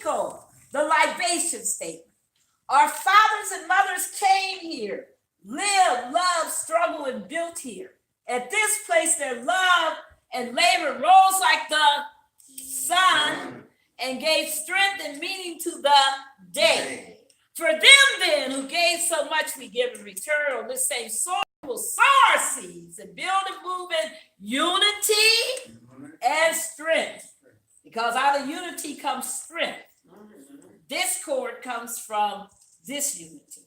the libation statement. Our fathers and mothers came here, lived, loved, struggled, and built here. At this place, their love and labor rose like the sun and gave strength and meaning to the day. For them then who gave so much, we give in return. On this same soil will sow our seeds and build and move in unity and strength. Because out of unity comes strength. Discord comes from disunity.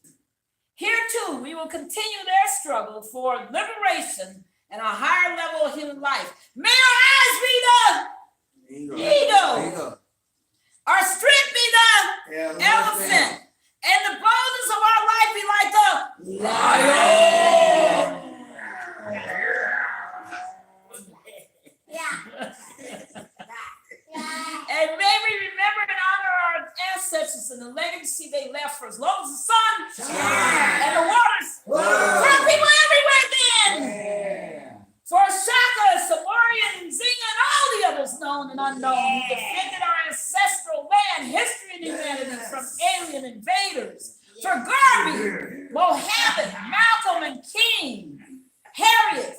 Here too, we will continue their struggle for liberation and a higher level of human life. May our eyes be the eagle. Our strength be the elephant. And the boldness of our life be like the lion. And may we remember and honor our ancestors and the legacy they left for as long as the sun shines and the waters for people everywhere then. For Shaka, Samarian, Zinga, and all the others known and unknown who defended our ancestral land, history, and humanity from alien invaders. For Garvey, Mohammed, Malcolm, and King, Harriet,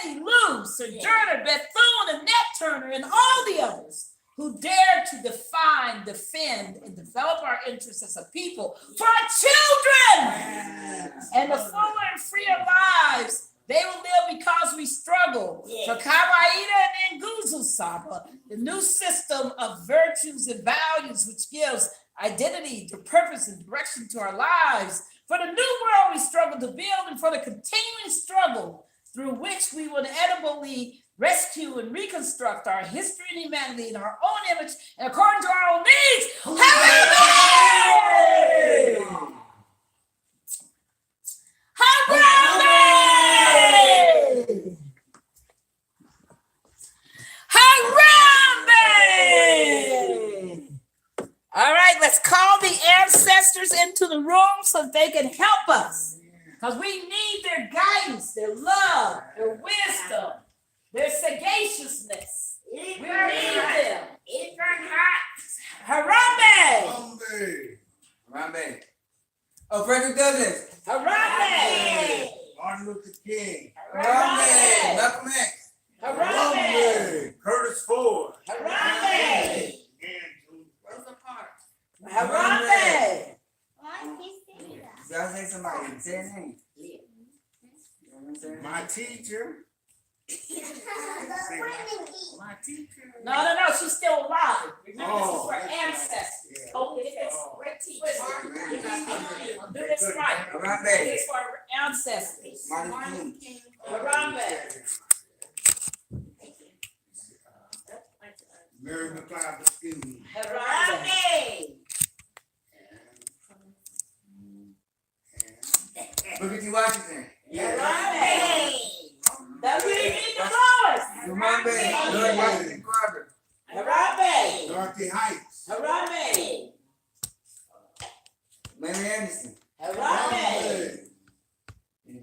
Fannie Lou, Sojourner, Bethune, and Nat Turner, and all the others who dared to define, defend, and develop our interests as a people. For our children and the fuller and freer lives they will live because we struggle. For Kawaida and Nguzu Saba, the new system of virtues and values which gives identity to purpose and direction to our lives. For the new world we struggle to build, and for the continuing struggle through which we will inevitably rescue and reconstruct our history and humanity in our own image and according to our own needs. Hooray! Hooray! Hooray! All right, let's call the ancestors into the room so they can help us. Because we need their guidance, their love, their wisdom, their sagaciousness. We need them. Harambe! Harambe. Oh, Frederick Douglass. Harambe! Martin Luther King. Harambe. Malcolm X. Harambe! Curtis Ford. Harambe! Rosa Parks. Harambe! Y'all say somebody. Say his name. My teacher. My teacher. No, she's still alive. Remember, this is for Oh. ancestors. Yeah. Oh, it's great teachers. Do this right. Harambe. It's for ancestors. Martin King. Harambe. Mary McLeod Bethune. Harambe. Booker T. Washington. Harambe. W.E.B. Du Bois. Harambe. Lord Washington Carver. Harambe. Dorothy Heights. Harambe. Mary Anderson. Harambe.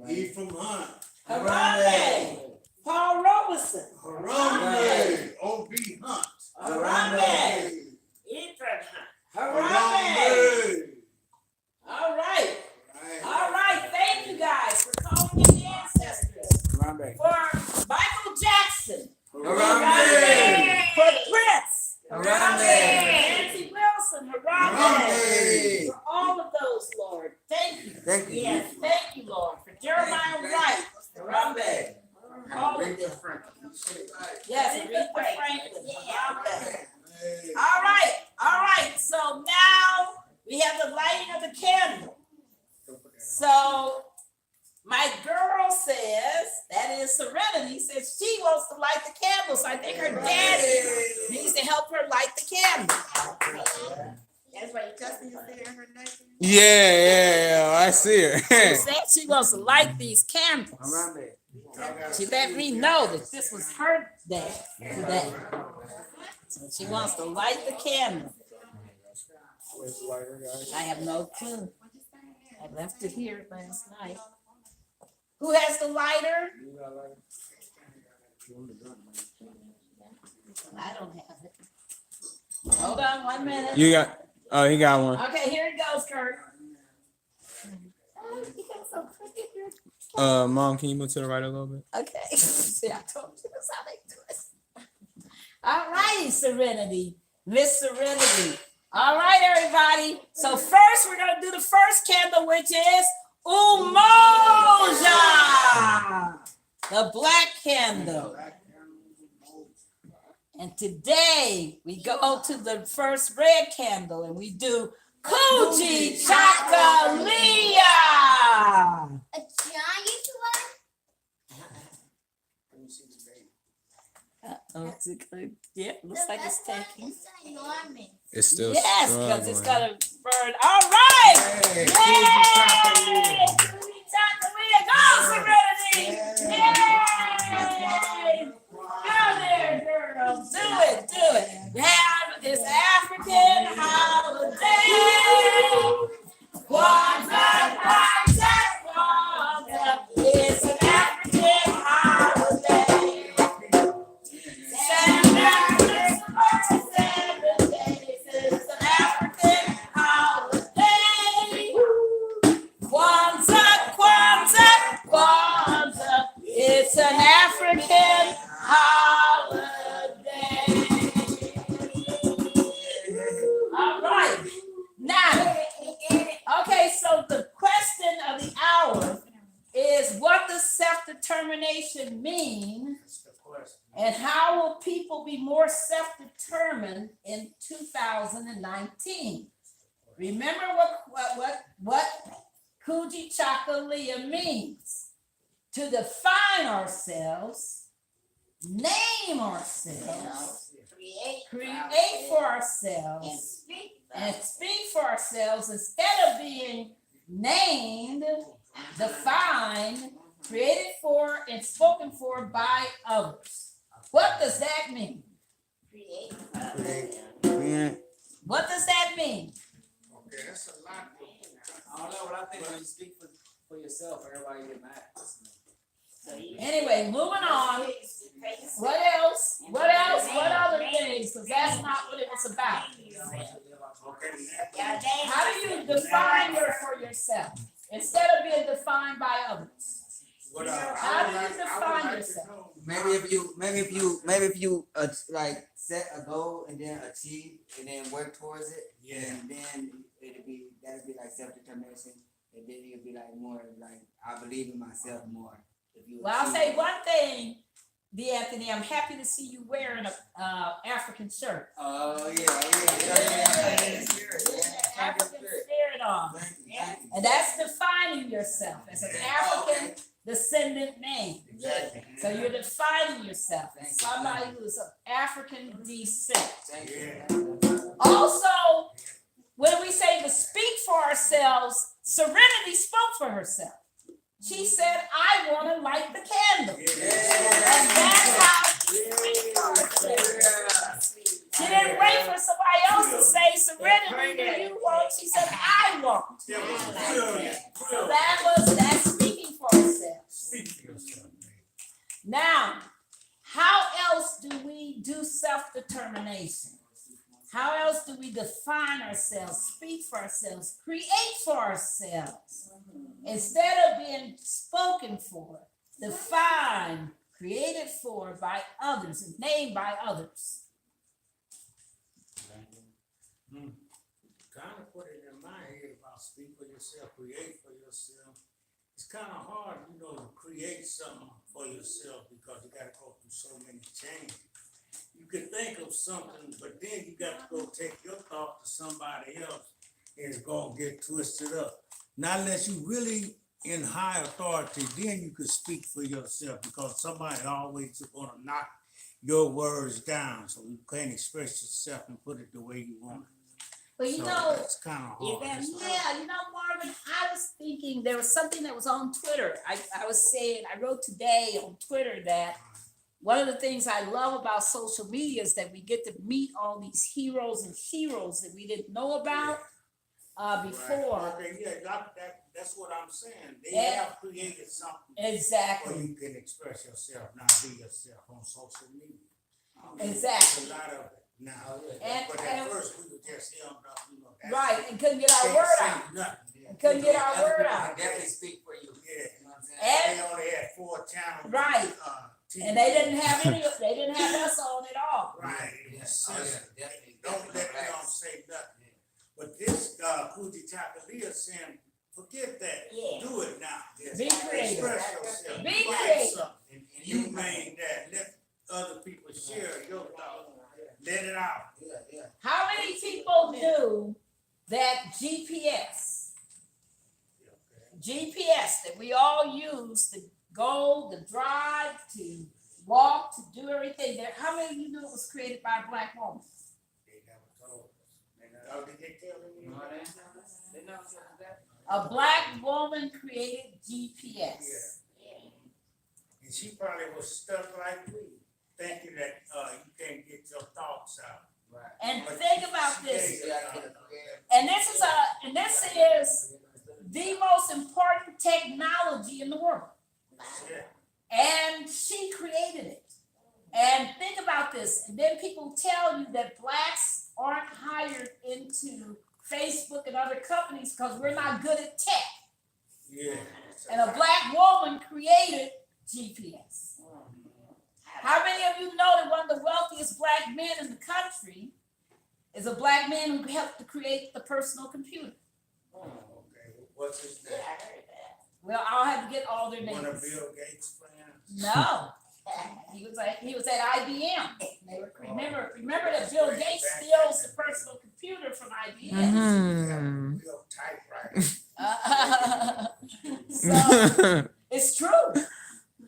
Ephraim Hunt. Harambe. Paul Robeson. Harambe. O.B. Hunt. Harambe. Harambe. Harambe. All right. All right. Thank you guys for calling in the ancestors. Harambe. For Michael Jackson. Harambe. For Prince. Harambe. Nancy Wilson. Harambe. Harambe. For all of those, Lord. Thank you. Thank you. Yes, thank you, Lord. For Jeremiah Wright. Harambe. All of them. Yes, Aretha Franklin. Harambe. All right. So now we have the lighting of the candle. So my girl says, that is Serenity, says she wants to light the candle. So I think her daddy needs to help her light the candle. That's why Justin is there, her nurse. Yeah, I see her. She said she wants to light these candles. Harambe. She let me know that this was her day today. So she wants to light the candle. Where's the lighter, guys? I have no clue. I left it here last night. Who has the lighter? You got a lighter? I don't have it. Hold on 1 minute. You got. Oh, he got one. Okay, here it goes, Kurt. Mom, can you move to the right a little bit? Okay. See, I told you that's how they do it. All righty, Serenity. Miss Serenity. All right, everybody. So first, we're going to do the first candle, which is Umoja, the black candle. And today, we go to the first red candle, and we do Kujichagulia. Yeah, looks like it's taking. It's still. Yes, because it's struggling. gonna burn. All right. Yay! Kujichagulia, go, Serenity! Yay! Go there, girls. Do it, do it. We have this African holiday. Kwanzaa, Kwanzaa, Kwanzaa. It's an African holiday. 7 days, 7 days. It's an African holiday. Kwanzaa, Kwanzaa, Kwanzaa. It's an African holiday. All right. Now, okay, so the question of the hour is, what does self-determination mean? And how will people be more self-determined in 2019? Remember what Kujichagulia means: to define ourselves, name ourselves, create for ourselves, and speak for ourselves instead of being named, defined, created for, and spoken for by others. What does that mean? What does that mean? Okay, that's a lot. I don't know what I think when you speak for yourself, everybody get mad. Anyway, moving on. What else? What else? What other things? Because that's not what it was about. How do you define for yourself instead of being defined by others? How do you define yourself? Maybe if you like set a goal and then achieve and then work towards it, and then that'd be like self-determination, and then you'll be like more like, I believe in myself more. Well, I'll say one thing, D'Anthony. I'm happy to see you wearing a African shirt. Oh yeah. African spirit on, and that's defining yourself as an African descendant name. Exactly. So you're defining yourself as somebody who is of African descent. Also, when we say to speak for ourselves, Serenity spoke for herself. She said, I want to light the candle. And that's how she speaks for herself. She didn't wait for somebody else to say, Serenity, do you want? She said, I want. So that's speaking for herself. Now, how else do we do self-determination? How else do we define ourselves, speak for ourselves, create for ourselves? Instead of being spoken for, defined, created for by others, and named by others. Kind of put it in my head about speak for yourself, create for yourself. It's kind of hard, to create something for yourself because you got to go through so many changes. You could think of something, but then you got to go take your thought to somebody else, and it's going to get twisted up. Not unless you really in high authority, then you could speak for yourself because somebody always going to knock your words down, so you can't express yourself and put it the way you want it. But It's kind of hard. Marvin, I was thinking there was something that was on Twitter. I wrote today on Twitter that one of the things I love about social media is that we get to meet all these heroes and sheroes that we didn't know about before. Right. Okay, that's what I'm saying. They have created something Exactly. where you can express yourself, not be yourself on social media. Exactly. There's a lot of it. now. And- But and- at first, we were just hemmed up, you know. that's Right, it. and couldn't get our Can't word say out. nothing. Couldn't get our Other word people out. can definitely speak for you. Yeah. You know what I'm saying? They only had 4 channels. Right. TV. And they didn't have they didn't have us on at all. Right. It Yeah. was Oh, yeah. censored. Definitely. Don't let them say nothing. But this Kujichagulia saying, forget that. Yeah. Do it now. Yes. Be creative. Express yourself. Be Write creative. something. You made that. Let other people share your thoughts. Let it out. Yeah. How many people knew that GPS that we all use to go, to drive, to walk, to do everything there? How many of you knew it was created by a black woman? They never told us. Oh, did they tell You you? know what I mean? They know that. A black woman created GPS. And she probably was stuck like we, thinking that you can't get your thoughts out. Right. And But think about she this. gave You gotta get a creative. And this is the most important technology in the world. Yeah. And she created it. And think about this. And then people tell you that blacks aren't hired into Facebook and other companies because we're not good at tech. Yeah. And a black woman created GPS. How many of you know that one of the wealthiest black men in the country is a black man who helped to create the personal computer? Okay. What's his name? Well, I'll have to get all their One of names. Bill Gates' friends? No. He was at IBM. Remember that Bill Gates steals the personal computer from IBM. Mhm. Real typewriter. So it's true.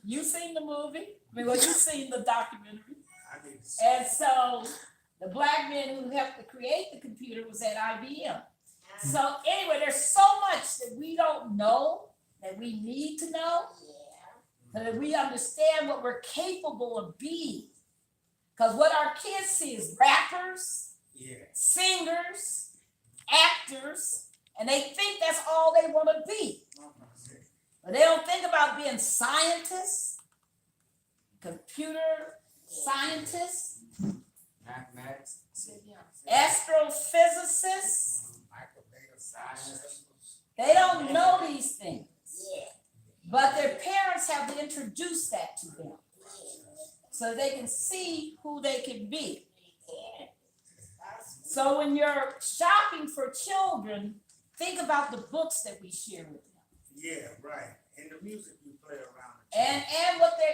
You've seen the movie. You've seen the documentary. I need to see. And so the black man who helped to create the computer was at IBM. So anyway, there's so much that we don't know that we need to know, so that we understand what we're capable of being. Because what our kids see is rappers, Yeah. singers, actors, and they think that's all they want to be. But they don't think about being scientists, computer scientists, Mathematics. astrophysicists. Microdata science. They don't know these things. But their parents have to introduce that to them so they can see who they can be. So when you're shopping for children, think about the books that we share with them. Yeah, right. And the music you play around. And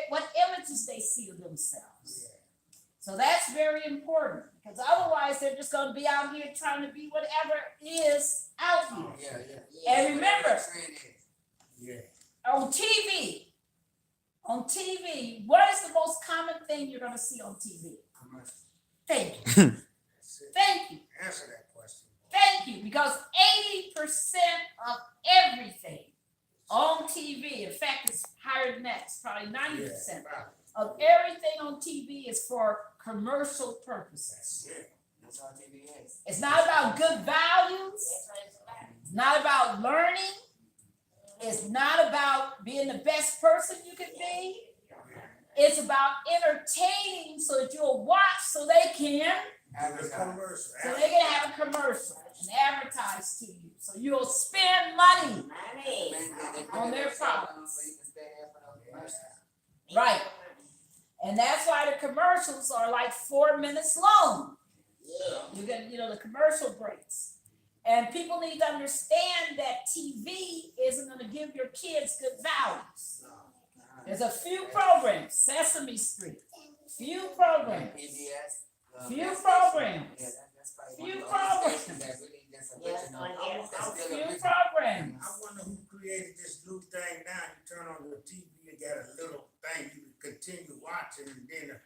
what images they see of themselves. Yeah. So that's very important, because otherwise they're just going to be out here trying to be whatever is out here. Yeah. And remember, Trend is. Yeah. on TV, what is the most common thing you're going to see on TV? Commercial. Thank you. That's it. Thank you. Answer that question. Thank you. Because 80% of everything on TV, in fact, it's higher than that, it's probably 90% Yeah, right. of everything on TV is for commercial purposes. That's it. That's all TV is. It's not about good values. It's not about learning. It's not about being the best person you can be. It's about entertaining so that you'll watch so they can The commercial. have a commercial and advertise to you. So you'll spend money. On their products. Right. And that's why the commercials are like 4 minutes long. You get, the commercial breaks. And people need to understand that TV isn't going to give your kids good values. There's a few programs, Sesame Street, few programs. PBS. Few That's- programs. Yeah, that's probably Few one of those programs. stations that really gets original. That's still Few original. programs. I wonder who created this new thing now. You turn on your TV, you got a little thing you can continue watching and then a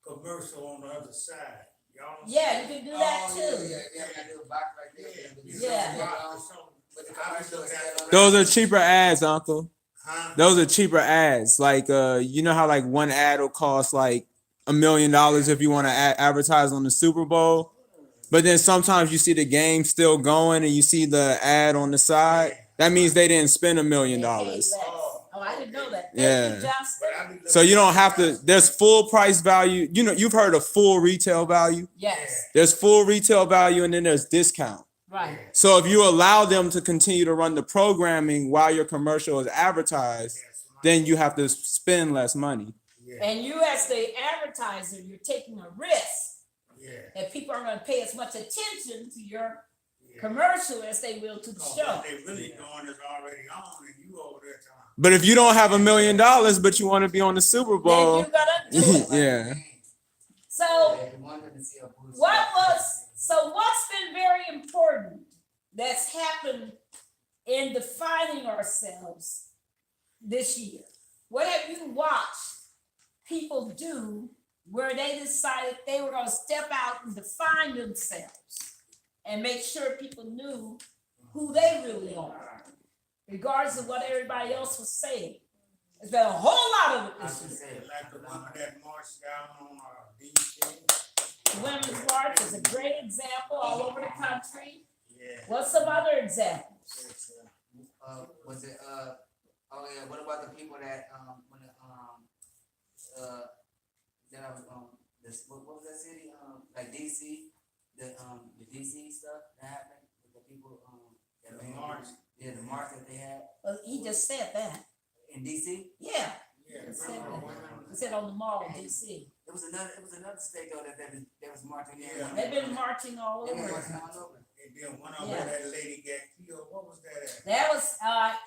commercial on the other side. Y'all don't Yeah, you can do that Oh, too. Yeah, I do a box right there. Yeah. But the commercials still on. Those are cheaper ads, Uncle. Huh? Those are cheaper ads. Like, you know how like one ad will cost like $1 million if you want to advertise on the Super Bowl, but then sometimes you see the game still going and you see the ad on the side. That means they didn't spend $1 million. Oh, Oh, I didn't know that. Yeah. Thank you, Justin. But I be So you don't looking have to. at There's full price value. You know, you've heard of full retail value. Yes, There's full retail value, and then there's discount. right. So if you allow them to continue to run the programming while your commercial is advertised, then you have to spend less money. Yeah, And you as the advertiser, you're taking a risk yeah, that people aren't gonna pay as much attention to your yeah. commercial as they will to the Because show. what they really doing is already on, and you over there talking. But if you don't have $1 million, but you want to be on the Super Then Bowl, you gotta do it. yeah. So They wanted to see a boost. what's been very important that's happened in defining ourselves this year? What have you watched people do where they decided they were gonna step out and define themselves and make sure people knew who they really are, regardless of what everybody else was saying? There's been a whole lot of it I this should year. say, Like the woman that marched down on DC. The Women's March is a great example all over the country. Yeah. What's some other examples? was it oh yeah, what about the people that when that was this what was that city like DC the DC stuff that happened with the people that The made march. yeah the march that they had Well, he just said that. in DC. Yeah, Yeah. he said that. He said on the mall, DC. It was another state though that they was marching in. Yeah. They've been marching all They been over. marching all over. And then one of Yeah. them, that lady got killed. What was that at? That was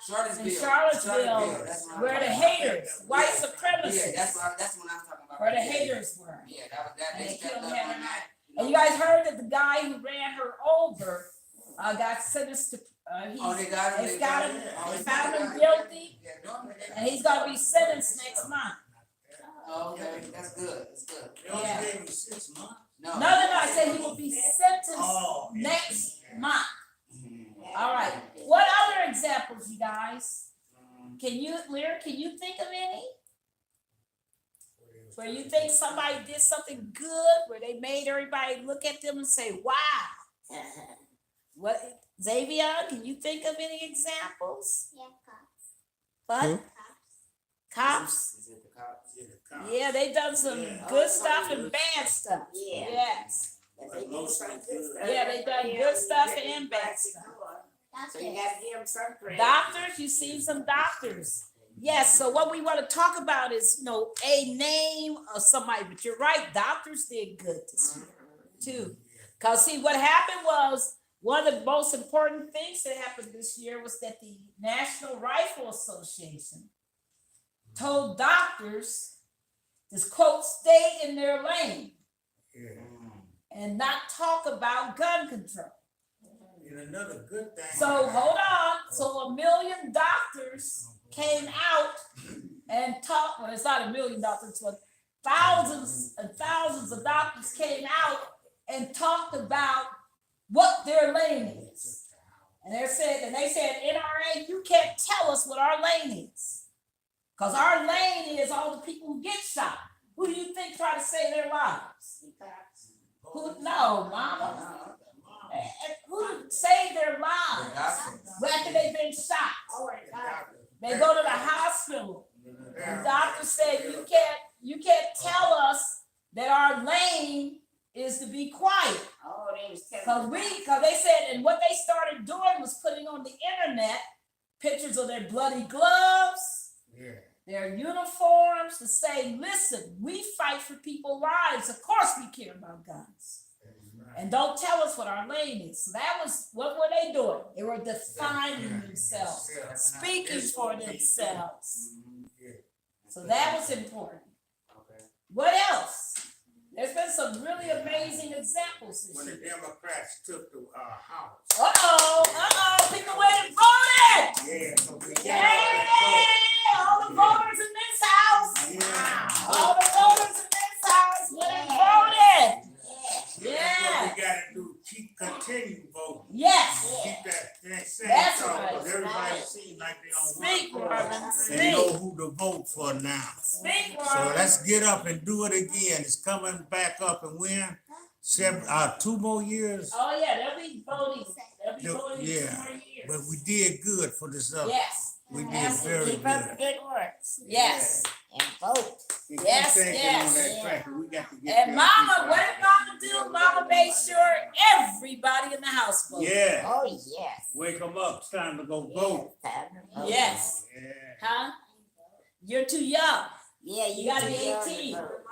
Charlottesville. in Charlottesville, that's what I'm where the talking about. haters, white Yeah, supremacists, that's what I'm talking about. where the Yeah. haters were. Yeah, that was that. And They they stepped killed up Hannah on that. And you guys heard that the guy who ran her over got sentenced to. They got him. They got him. Oh, They they found got him him. guilty, Yeah, normally they- and he's gonna be sentenced next month. Oh, okay, that's good. That's good. They only Yeah. gave him 6 months. No, I said he will be sentenced Oh, yeah. next month. Mhm. All right. What other examples, you guys? Mm, Can you think of any? Where you think somebody did something good, where they made everybody look at them and say, wow. What, Xavier, can you think of any examples? Yeah, cops. What? Who? Cops? Is it the cops? Yeah, the cops. Yeah, they done some Yeah. good stuff and bad stuff. Yeah. Yes. But most of them- Yeah, they done good stuff and bad stuff. That's So you gotta give them some credit. Doctors, you seen some doctors. Yes, so what we want to talk about is, a name of somebody, but you're right, doctors did good this year too. Cause see, what happened was, one of the most important things that happened this year was that the National Rifle Association told doctors to quote, stay in their lane Yeah. Mm. and not talk about gun control. And another good thing. So hold on, so 1 million doctors came out and talked, well, it's not 1 million doctors, but thousands and thousands of doctors came out and talked about what their lane is. And they said, NRA, you can't tell us what our lane is. Because our lane is all the people who get shot. Who do you think try to save their lives? Who? No, mama. Who saved their lives after they've been shot? They go to the hospital. The doctor said, you can't tell us that our lane is to be quiet. Oh, they was telling. Cause they said, and what they started doing was putting on the internet pictures of their bloody gloves, Yeah. their uniforms, to say, listen, we fight for people's lives. Of course we care about guns. And don't tell us what our lane is. So that was, what were they doing? They were defining themselves, speaking for themselves. Yeah. So that was important. Okay. What else? There's been some really amazing examples this When the year. Democrats took the house. People went and voted. Yeah. So we got Yay! All the voters in this house. Yeah. All the voters in this house went and voted. That's Yeah. what we gotta do. Continue voting. Yes. Keep that same That's talk, right. because everybody seems like they don't Speak, want Marvin. and know Speak. who to vote for now. Speak, So Marvin. let's get up and do it again. It's coming back up and when? 2 more years. Oh, yeah, they'll be voting. They'll be No, voting in yeah. 2 more years. But we did good for this other. Yes. We did Has to very keep up the good. good works Yes. and vote. And Yes, keep thinking yes. on that track. We got to get And them Mama, people what out. did Mama do? Mama made sure everybody in the house voted. Yeah, Oh, yes. wake them up. It's time to go Yes, vote. time to vote. Yes. Yeah. Huh? You're too young. Yeah, You you gotta too be young to 18. vote.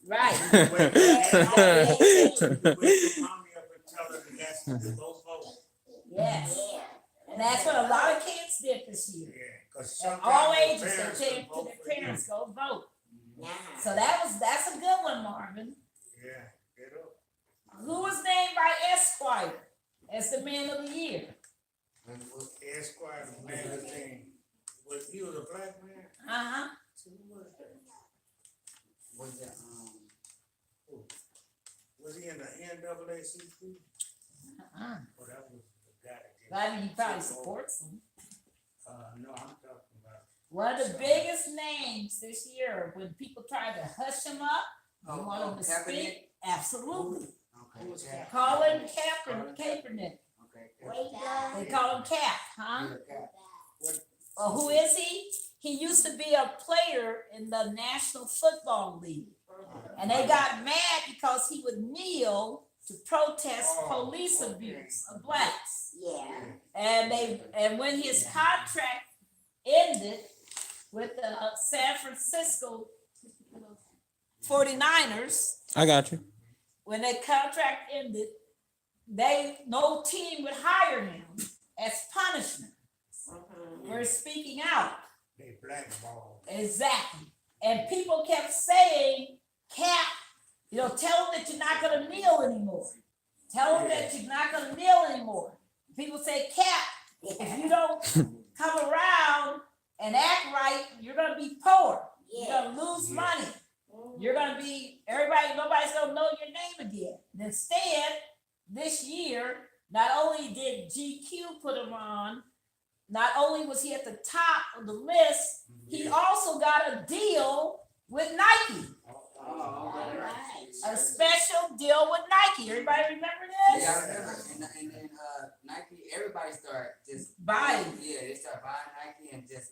Right. Wake Yeah, your mommy up and tell her that's to go vote. Yes. Yeah. And that's what a lot of kids did this year. Yeah, because At sometimes all the ages, parents they will came to vote their for you. parents, go vote. Nah. So that's a good one, Marvin. Yeah, get up. Who was named by Esquire as the man of the year? Esquire magazine. He was a black man? Uh-huh. So who was that? Was it Was he in the NAACP? Uh-huh. Oh, that was the guy that did. I mean, he probably supports them. No, I'm talking about. One of the biggest names this year, when people tried to hush him up, they want him to Kaepernick? speak. Absolutely. Okay. Yeah. Colin Kaepernick. Okay. Wait, guys. They call him Cap, huh? Yeah. Well, who is he? He used to be a player in the National Football League. And they got mad because he would kneel to protest police abuse of blacks. Yeah. And when his contract ended with the San Francisco 49ers, I got you. when that contract ended, no team would hire him as punishment for speaking out. They blackballed. Exactly. And people kept saying, Cap, tell him that you're not going to kneel anymore. Tell him that you're not going to kneel anymore. People say, Cap, if you don't come around and act right, you're going to be poor. You're going to lose money. You're going to be, nobody's going to know your name again. And instead, this year, not only did GQ put him on, not only was he at the top of the list, he also got a deal with Nike. A special deal with Nike. Everybody remember this? Yeah, I remember. And then Nike, everybody started just Buying. Yeah, they start buying Nike and just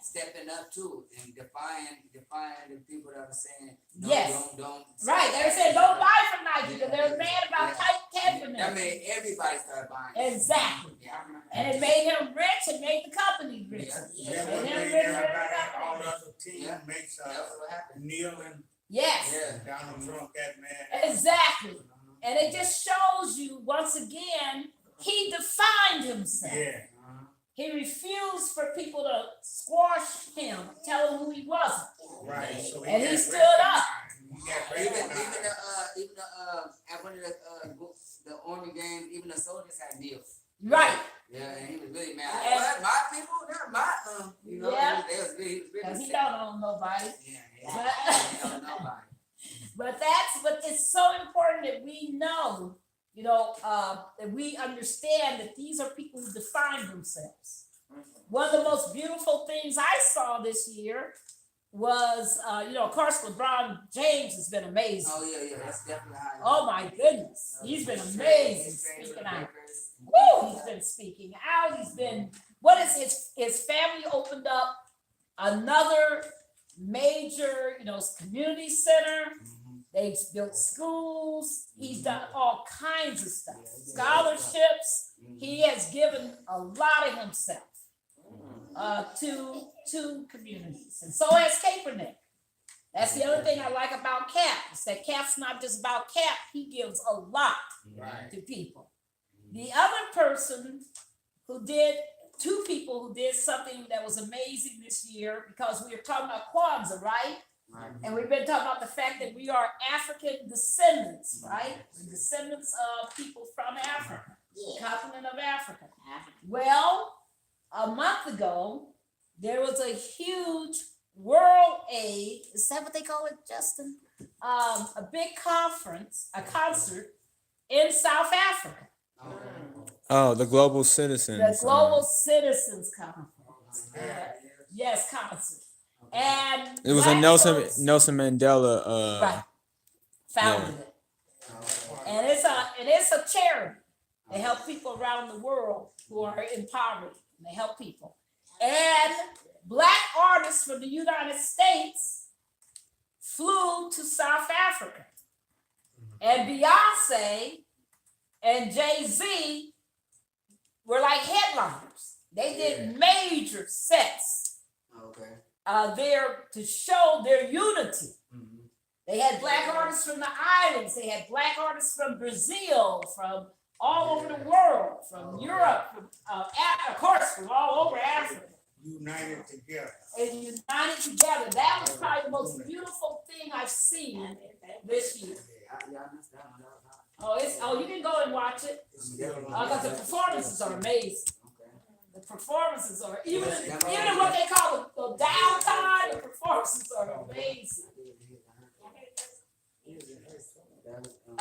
stepping up too and defying the people that were saying no, Yes. don't. Right. They were saying don't buy from Nike because they were mad about Kaepernick. That made everybody start buying. Exactly. Yeah, I remember. And it made him rich and made the company rich. Yeah, And what then made rich, everybody, rich, all rich. the other team makes That's what happened. kneeling. Yes. Yeah. Donald Trump got mad. Exactly. And it just shows you once again, he defined himself. Yeah. He refused for people to squash him, tell him who he wasn't. Right. So And he got stood recognized. up. He got Even recognized. at one of the Army games, even the soldiers had kneels. Right. Yeah, and he was really mad. And- But my people, not my Yeah. they was really Because he sick. don't own nobody. Yeah, But- they don't know nobody. But it's so important that we know, that we understand that these are people who define themselves. One of the most beautiful things I saw this year was, of course, LeBron James has been amazing. Oh yeah, that's definitely how. Oh my goodness, he's been amazing speaking out. Woo, he's been speaking out. He's been, his family opened up another major, community center. They've built schools. He's done all kinds of stuff. Scholarships. He has given a lot of himself to communities. And so has Kaepernick. That's the other thing I like about Cap. Is that Cap's not just about Cap. He gives a lot to people. The other person two people who did something that was amazing this year, because we were talking about Kwanzaa, right? Right. And we've been talking about the fact that we are African descendants, right? We're descendants of people from Africa, the continent of Africa. Well, a month ago, there was a huge World Aid, is that what they call it, Justin? A big concert in South Africa. Oh, the Global Citizens. The Global Citizens Conference. Yes, concert. And It was a black Nelson folks- Mandela. Right. Founded it. And it's a charity. They help people around the world who are in poverty. and they help people. And black artists from the United States flew to South Africa. And Beyonce and Jay-Z were like headliners. They did major sets Okay. there to show their unity. They had black artists from the islands. They had black artists from Brazil, from all over the world, from Europe, from, of course, from all over Africa. United together. And united together. That was probably the most beautiful thing I've seen this year. You can go and watch it because the performances are amazing. The performances are even in what they call the downtime. The performances are amazing.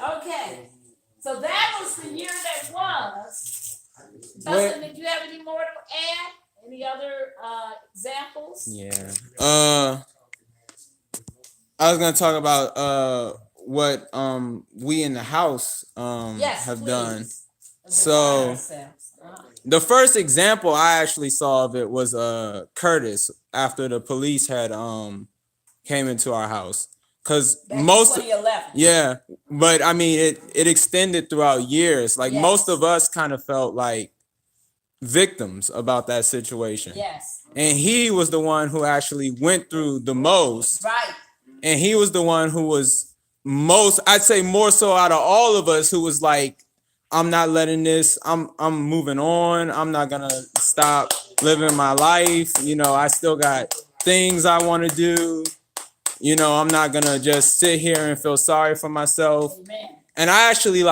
Okay, so that was the year that was. Dustin, did you have any more to add? Any other examples? Yeah. I was gonna talk about what we in the house Yes, have please. done. Let's So- define ourselves. The first example I actually saw of it was Curtis after the police had came into our house. Cause Back in most 2011. yeah, but I mean it extended throughout years. Like Yes. most of us kind of felt like victims about that situation. Yes, And he was the one who actually went through the most. right. And he was the one who was most, I'd say more so out of all of us, who was like, I'm not letting this, I'm moving on. I'm not gonna stop living my life. You know, I still got things I want to do. You know, I'm not gonna just sit here and feel sorry for myself. Amen. And I actually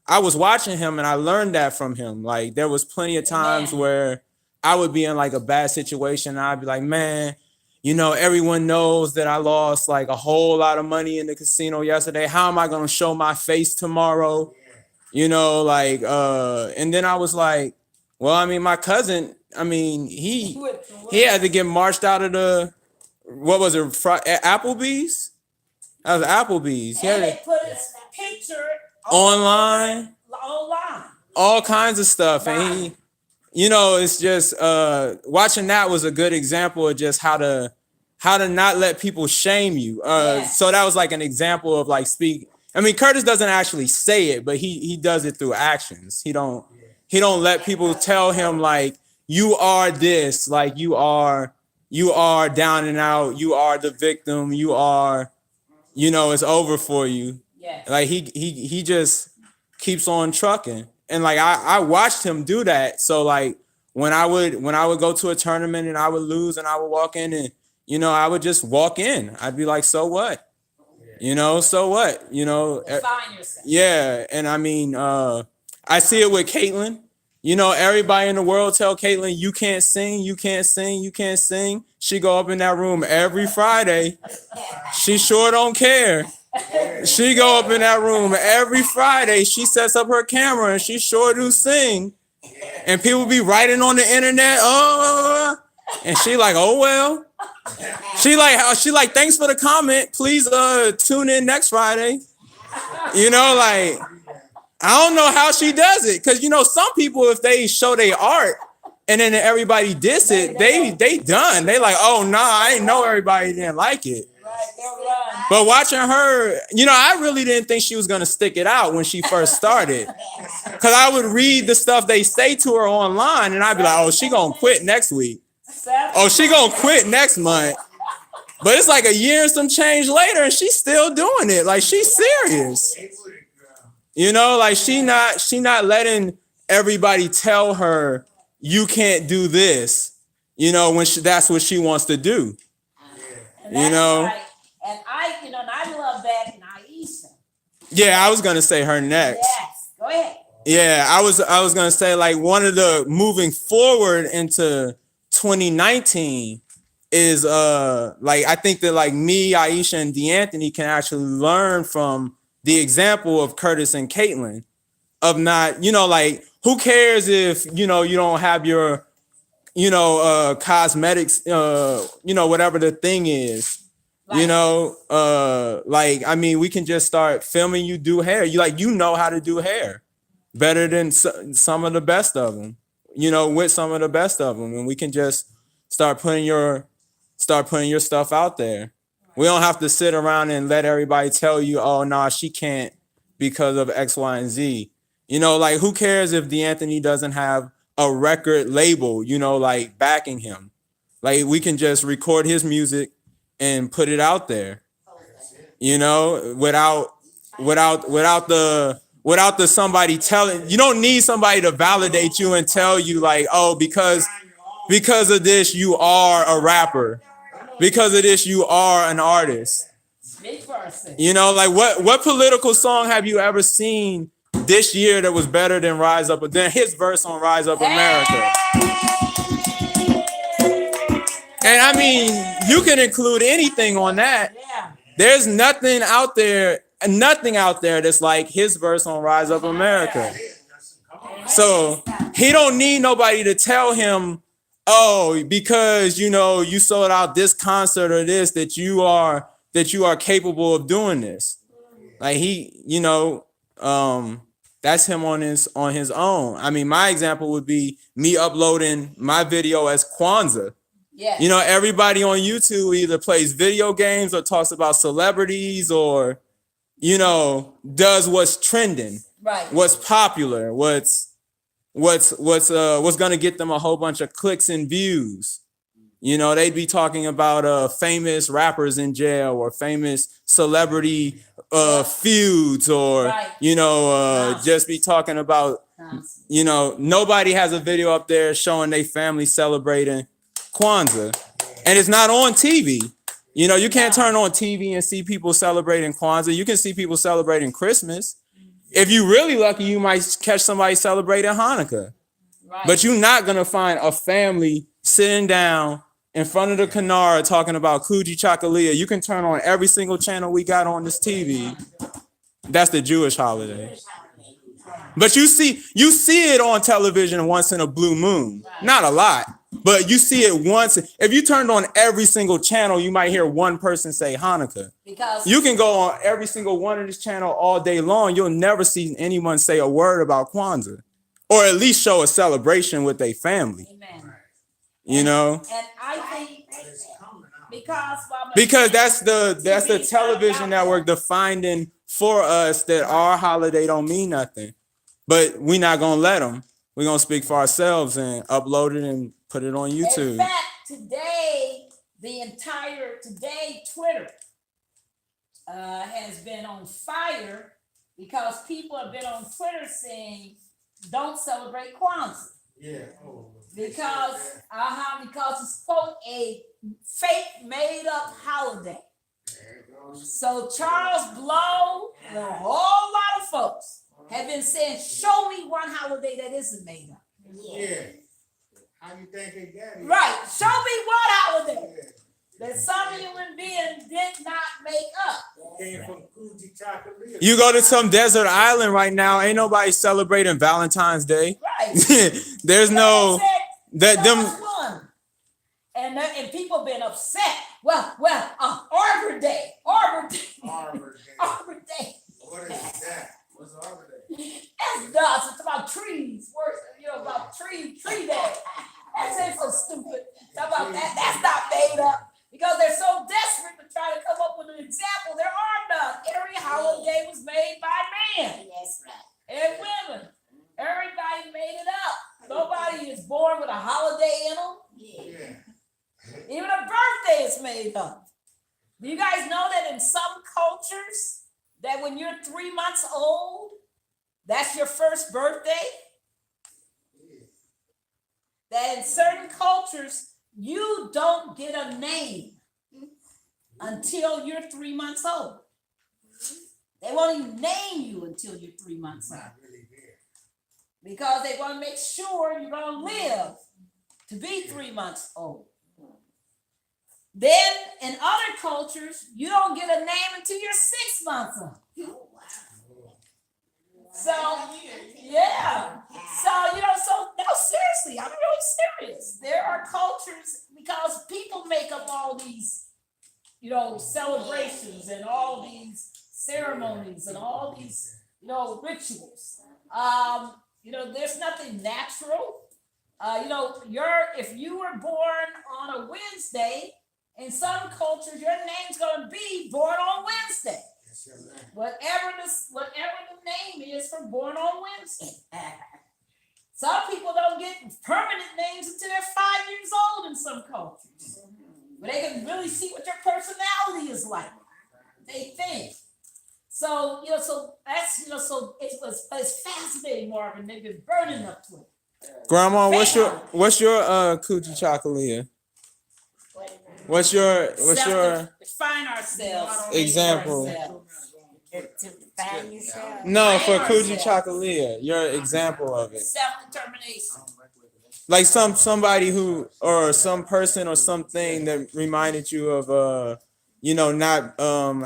I was watching him and I learned that from him. Like there was plenty of times Amen. where I would be in like a bad situation and I'd be like, man, you know, everyone knows that I lost like a whole lot of money in the casino yesterday. How am I gonna show my face tomorrow? You know, like, and then I was like, well, I mean, my cousin, I mean, he had to get marched out of the, what was it, Applebee's? That was Applebee's. He had And they to- put his picture Online, online. all kinds of stuff. And he, you know, it's just watching that was a good example of just how to not let people shame you. Yes. So that was like an example of like I mean, Curtis doesn't actually say it, but he does it through actions. He don't let people tell him like you are this, like you are down and out, you are the victim, you are, you know, it's over for you. Yes. Like he just keeps on trucking. And like I watched him do that. So like when I would go to a tournament and I would lose and I would walk in and, you know, I would just walk in. I'd be like, so what? You know, so what? You know, Define yourself. yeah. And I mean, I see it with Caitlin. You know, everybody in the world tell Caitlin, you can't sing, you can't sing, you can't sing. She go up in that room every Friday. She sure don't care. She go up in that room every Friday. She sets up her camera and she sure do sing. And people be writing on the internet, and she like, oh well. She like, thanks for the comment. Please tune in next Friday. You know, like, I don't know how she does it. Cause you know, some people, if they show their art and then everybody diss it, they done. They like, oh nah, I didn't know everybody didn't like it. Right, they'll run. But watching her, you know, I really didn't think she was gonna stick it out when she first started. Cause I would read the stuff they say to her online and I'd be like, oh, she gonna quit next week. Oh, she gonna quit next month. But it's like a year and some change later and she's still doing it. Like she's serious. You know, like she not letting everybody tell her you can't do this, you know, when that's what she wants to do. And You that's know? right. And I love that in Aisha. Yeah, I was gonna say her next. Yes, go ahead. Yeah, I was gonna say like one of the moving forward into 2019 is like I think that like me, Aisha, and DeAnthony can actually learn from the example of Curtis and Caitlin of not, you know, like who cares if you know you don't have your, you know, cosmetics, you know, whatever the thing is. You Right. know, like I mean, we can just start filming you do hair. You know how to do hair better than some of the best of them. with some of the best of them, and we can just start putting your stuff out there. We don't have to sit around and let everybody tell you, oh, nah, she can't because of X, Y, and Z. Like, who cares if DeAnthony doesn't have a record label, like backing him? Like, we can just record his music and put it out there, without the somebody telling. You don't need somebody to validate you and tell you like, oh, because of this you are a rapper, because of this you are an artist. Like what political song have you ever seen this year that was better than his verse on Rise Up America? And I mean, you can include anything on that. There's nothing out there that's like his verse on Rise Up America. So he don't need nobody to tell him, oh, because you sold out this concert or this, that you are capable of doing this. Like that's him on his own. I mean, my example would be me uploading my video as Kwanzaa. Yes. Everybody on YouTube either plays video games or talks about celebrities or, does what's trending, right, what's popular, what's gonna get them a whole bunch of clicks and views. They'd be talking about famous rappers in jail or famous celebrity feuds or right. Just be talking about nobody has a video up there showing their family celebrating Kwanzaa, and it's not on TV. You can't turn on TV and see people celebrating Kwanzaa. You can see people celebrating Christmas. If you're really lucky, you might catch somebody celebrating Hanukkah. Right. But you're not gonna find a family sitting down in front of the Canara talking about Kujichagulia. You can turn on every single channel we got on this TV. That's the Jewish holiday. But you see it on television once in a blue moon. Not a lot, but you see it once. If you turned on every single channel, you might hear one person say Hanukkah. Because you can go on every single one of this channel all day long. You'll never see anyone say a word about Kwanzaa, or at least show a celebration with their family. Amen. And I think because that's the television network defining for us that our holiday don't mean nothing. But we're not gonna let them. We're gonna speak for ourselves and upload it and put it on YouTube. In fact, today Twitter has been on fire because people have been on Twitter saying, "Don't celebrate Kwanzaa." Yeah. Because it's quote a fake made up holiday. So Charles Blow and a whole lot of folks have been saying, show me one holiday that isn't made up. Yeah. How you think they got it? Right. Show me one holiday that some human being did not make up. Came from Kujichagulia. You go to some desert island right now, ain't nobody celebrating Valentine's Day. Right. There's no that them. One. And people been upset. Arbor Day. Arbor Day. Arbor Day. What is that? What's Arbor Day? That's nuts. It's about trees. About tree day. That's ain't so stupid. Talk about that. That's not made up. Because they're so desperate to try to come up with an example. There are none. Every holiday was made by man. That's right. And women. Everybody made it up. Nobody is born with a holiday in them. Yeah. Even a birthday is made up. Do you guys know that in some cultures, that when you're 3 months old, that's your first birthday? That in certain cultures, you don't get a name until you're 3 months old. They won't even name you until you're 3 months old. Because they want to make sure you're going to live to be 3 months old. Then in other cultures, you don't get a name until you're 6 months old. So, yeah. So seriously, I'm really serious. There are cultures, because people make up all these, celebrations and all these ceremonies and all these, rituals. There's nothing natural if you were born on a Wednesday, in some cultures, your name's gonna be born on Wednesday. Whatever the name is for born on Wednesday. Some people don't get permanent names until they're 5 years old in some cultures. But they can really see what your personality is like. They think. So that's so it's fascinating, Marvin. They've been burning up to it. Grandma, what's your Kujichagulia? What's your Define ourselves. example? To define yourself. No, for Kujichagulia, your example of it. Self-determination. Like somebody who or some person or something that reminded you of not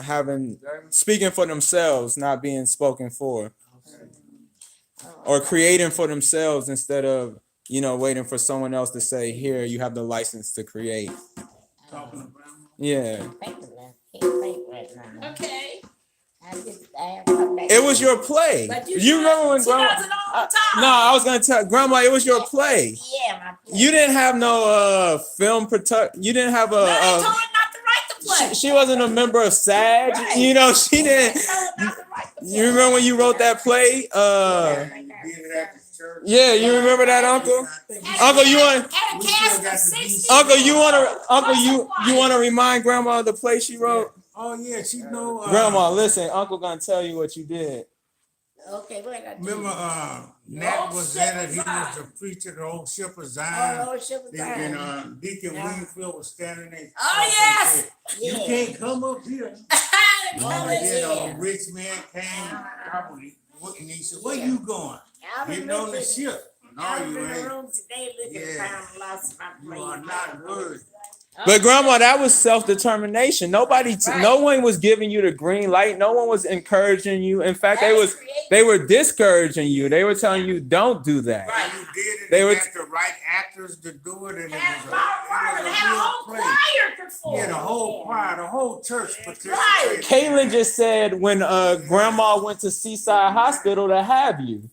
having speaking for themselves, not being spoken for, or creating for themselves instead of waiting for someone else to say, here you have the license to create. Yeah. Okay. It was your play. You remember when Grandma? No, I was gonna tell Grandma it was your play. Yeah, my play. You didn't have no film You didn't have No, they told her not to write the play. She wasn't a member of SAG. Right. She didn't. They told her not to write the play. You remember when you wrote that play? Yeah, you remember that, Uncle? Uncle, you want? At a cast of 60. Uncle, you want to remind Grandma of the play she wrote? Oh yeah, she know. Grandma, listen, Uncle gonna tell you what you did. Okay, what I do? Remember, Nat was in it. He was the preacher, the old ship of Zion. Oh, ship of Zion. And Deacon Yeah. Wingfield was standing there. Oh, yes. You Yeah. can't come up here. Oh, And then yeah. a rich man came, probably, and he said, "Where you going?" I was Getting on the looking- ship. I No, was you in the ain't. room today looking Yeah. for lost my You place. are not worthy. But Grandma, that was self-determination. No one was giving you the green light. No one was encouraging you. In fact, they were discouraging you. They were telling you, don't do that. Right. You did it. They They were- had the right actors to do it, and it Had was Marvin a had a real whole play. choir perform. Yeah, the whole choir, the whole church participated. Right. Caitlin just said when Grandma went to Seaside Hospital to have you,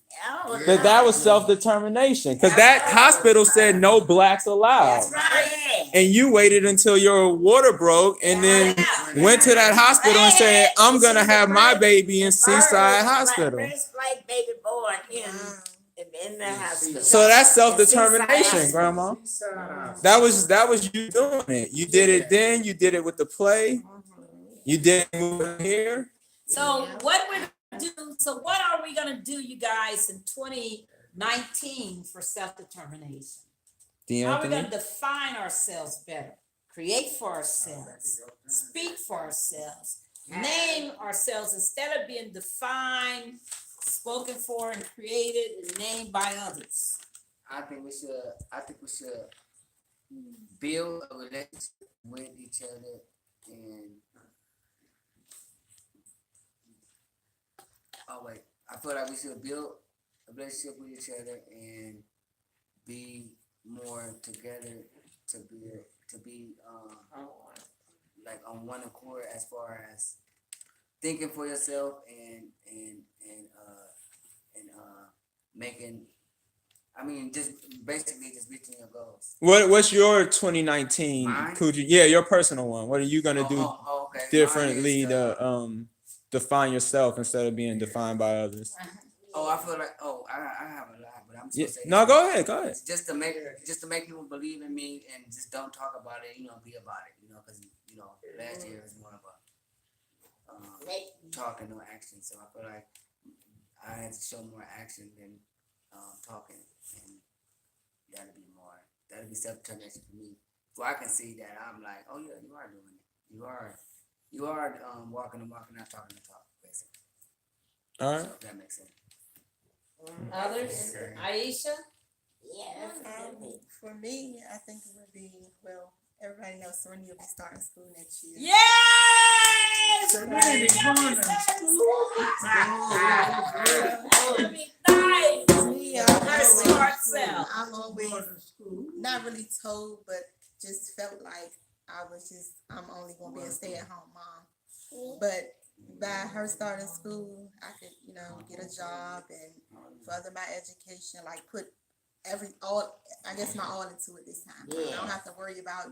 Oh, that was self-determination. Because that hospital said no blacks allowed. That's right. And you waited until your water broke and then went to that hospital and said, I'm going to have my baby in Seaside Hospital. First black baby born in the hospital. So that's self-determination, Grandma. That was you doing it. You did it then. You did it with the play. You did it moving here. So what we're gonna do? So what are we gonna do, you guys, in 2019 for self-determination? How are we gonna define ourselves better? Create for ourselves. Speak for ourselves. Name ourselves instead of being defined, spoken for, and created and named by others. I think we should build a relationship with each other and I feel like we should build a relationship with each other and be more together to be like on one accord as far as thinking for yourself and making. I mean, just basically just reaching your goals. What's your 2019? Mine? Your personal one. What are you gonna do Okay. differently Mine is, to define yourself instead of being defined by others? I feel like I have a lot, but I'm just Yeah. gonna say No, this. go ahead. Just to make people believe in me and just don't talk about it, be about it, because last year was more about talking no action. So I feel like I had to show more action than talking, and that'll be self-determination for me. So I can see that I'm like, oh yeah, you are doing it. You are walking the walk and not talking the talk, basically. All right. So if that makes sense. Others? Aisha? Yeah, For me, I think it would be, everybody knows Serena will be starting school next year. Yes! Serenity going to I've always not really told, but just felt like I'm only gonna be a stay-at-home mom. But by her starting school, I could, get a job and further my education, like put I guess my all into it this time. I don't have to worry about,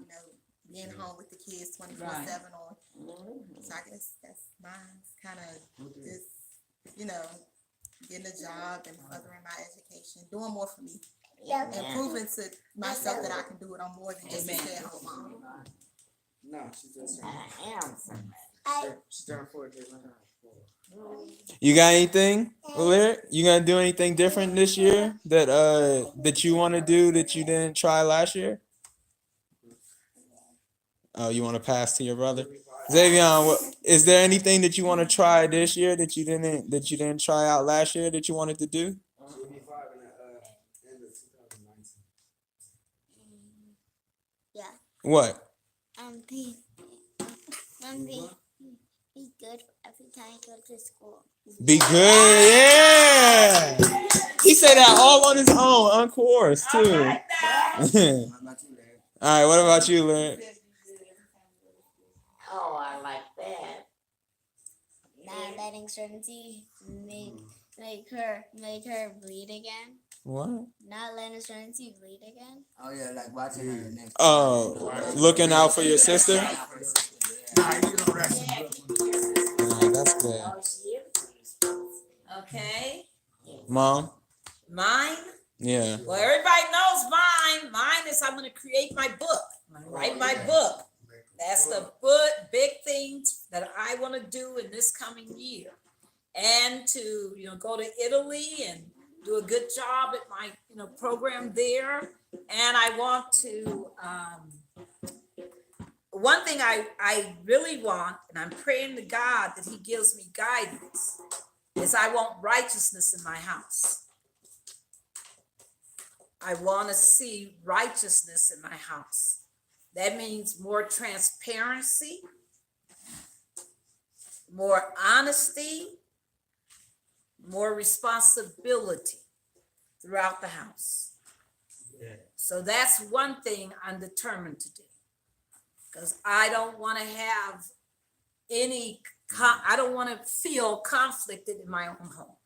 being home with the kids 24/7 or, so I guess that's mine. Kind of just, getting a job and furthering my education, doing more for me. And proving to myself that I can do it on more than just a stay-at-home mom. No, she just I am somebody. she turned 40. You got anything, Lyric? You gonna do anything different this year that you want to do that you didn't try last year? Oh, you want to pass to your brother, Xavier? Is there anything that you want to try this year that you didn't try out last year that you wanted to do? She'll be 5 in the end of 2019. Yeah. What? Be good every time you go to school. Be good, yeah. He said that all on his own, uncoerced too. What about you, Larry? All right, what about you, Lyric? Oh, I like that. Not letting certainty make her bleed again. What? Not letting certainty bleed again. Oh yeah, like watching her next. Oh, looking out for your sister. Nah, you know that's a good one. That's good. Oh, she is. Okay. Mom. Mine. Yeah. Well, everybody knows mine. Mine is I'm going to create my book. I'm going to write my book. That's the big things that I want to do in this coming year, and to go to Italy and do a good job at my program there. And I want to. One thing I really want, and I'm praying to God that He gives me guidance, is I want righteousness in my house. I want to see righteousness in my house. That means more transparency, more honesty, more responsibility throughout the house. Yeah. So that's one thing I'm determined to do. Because I don't want to have I don't want to feel conflicted in my own home.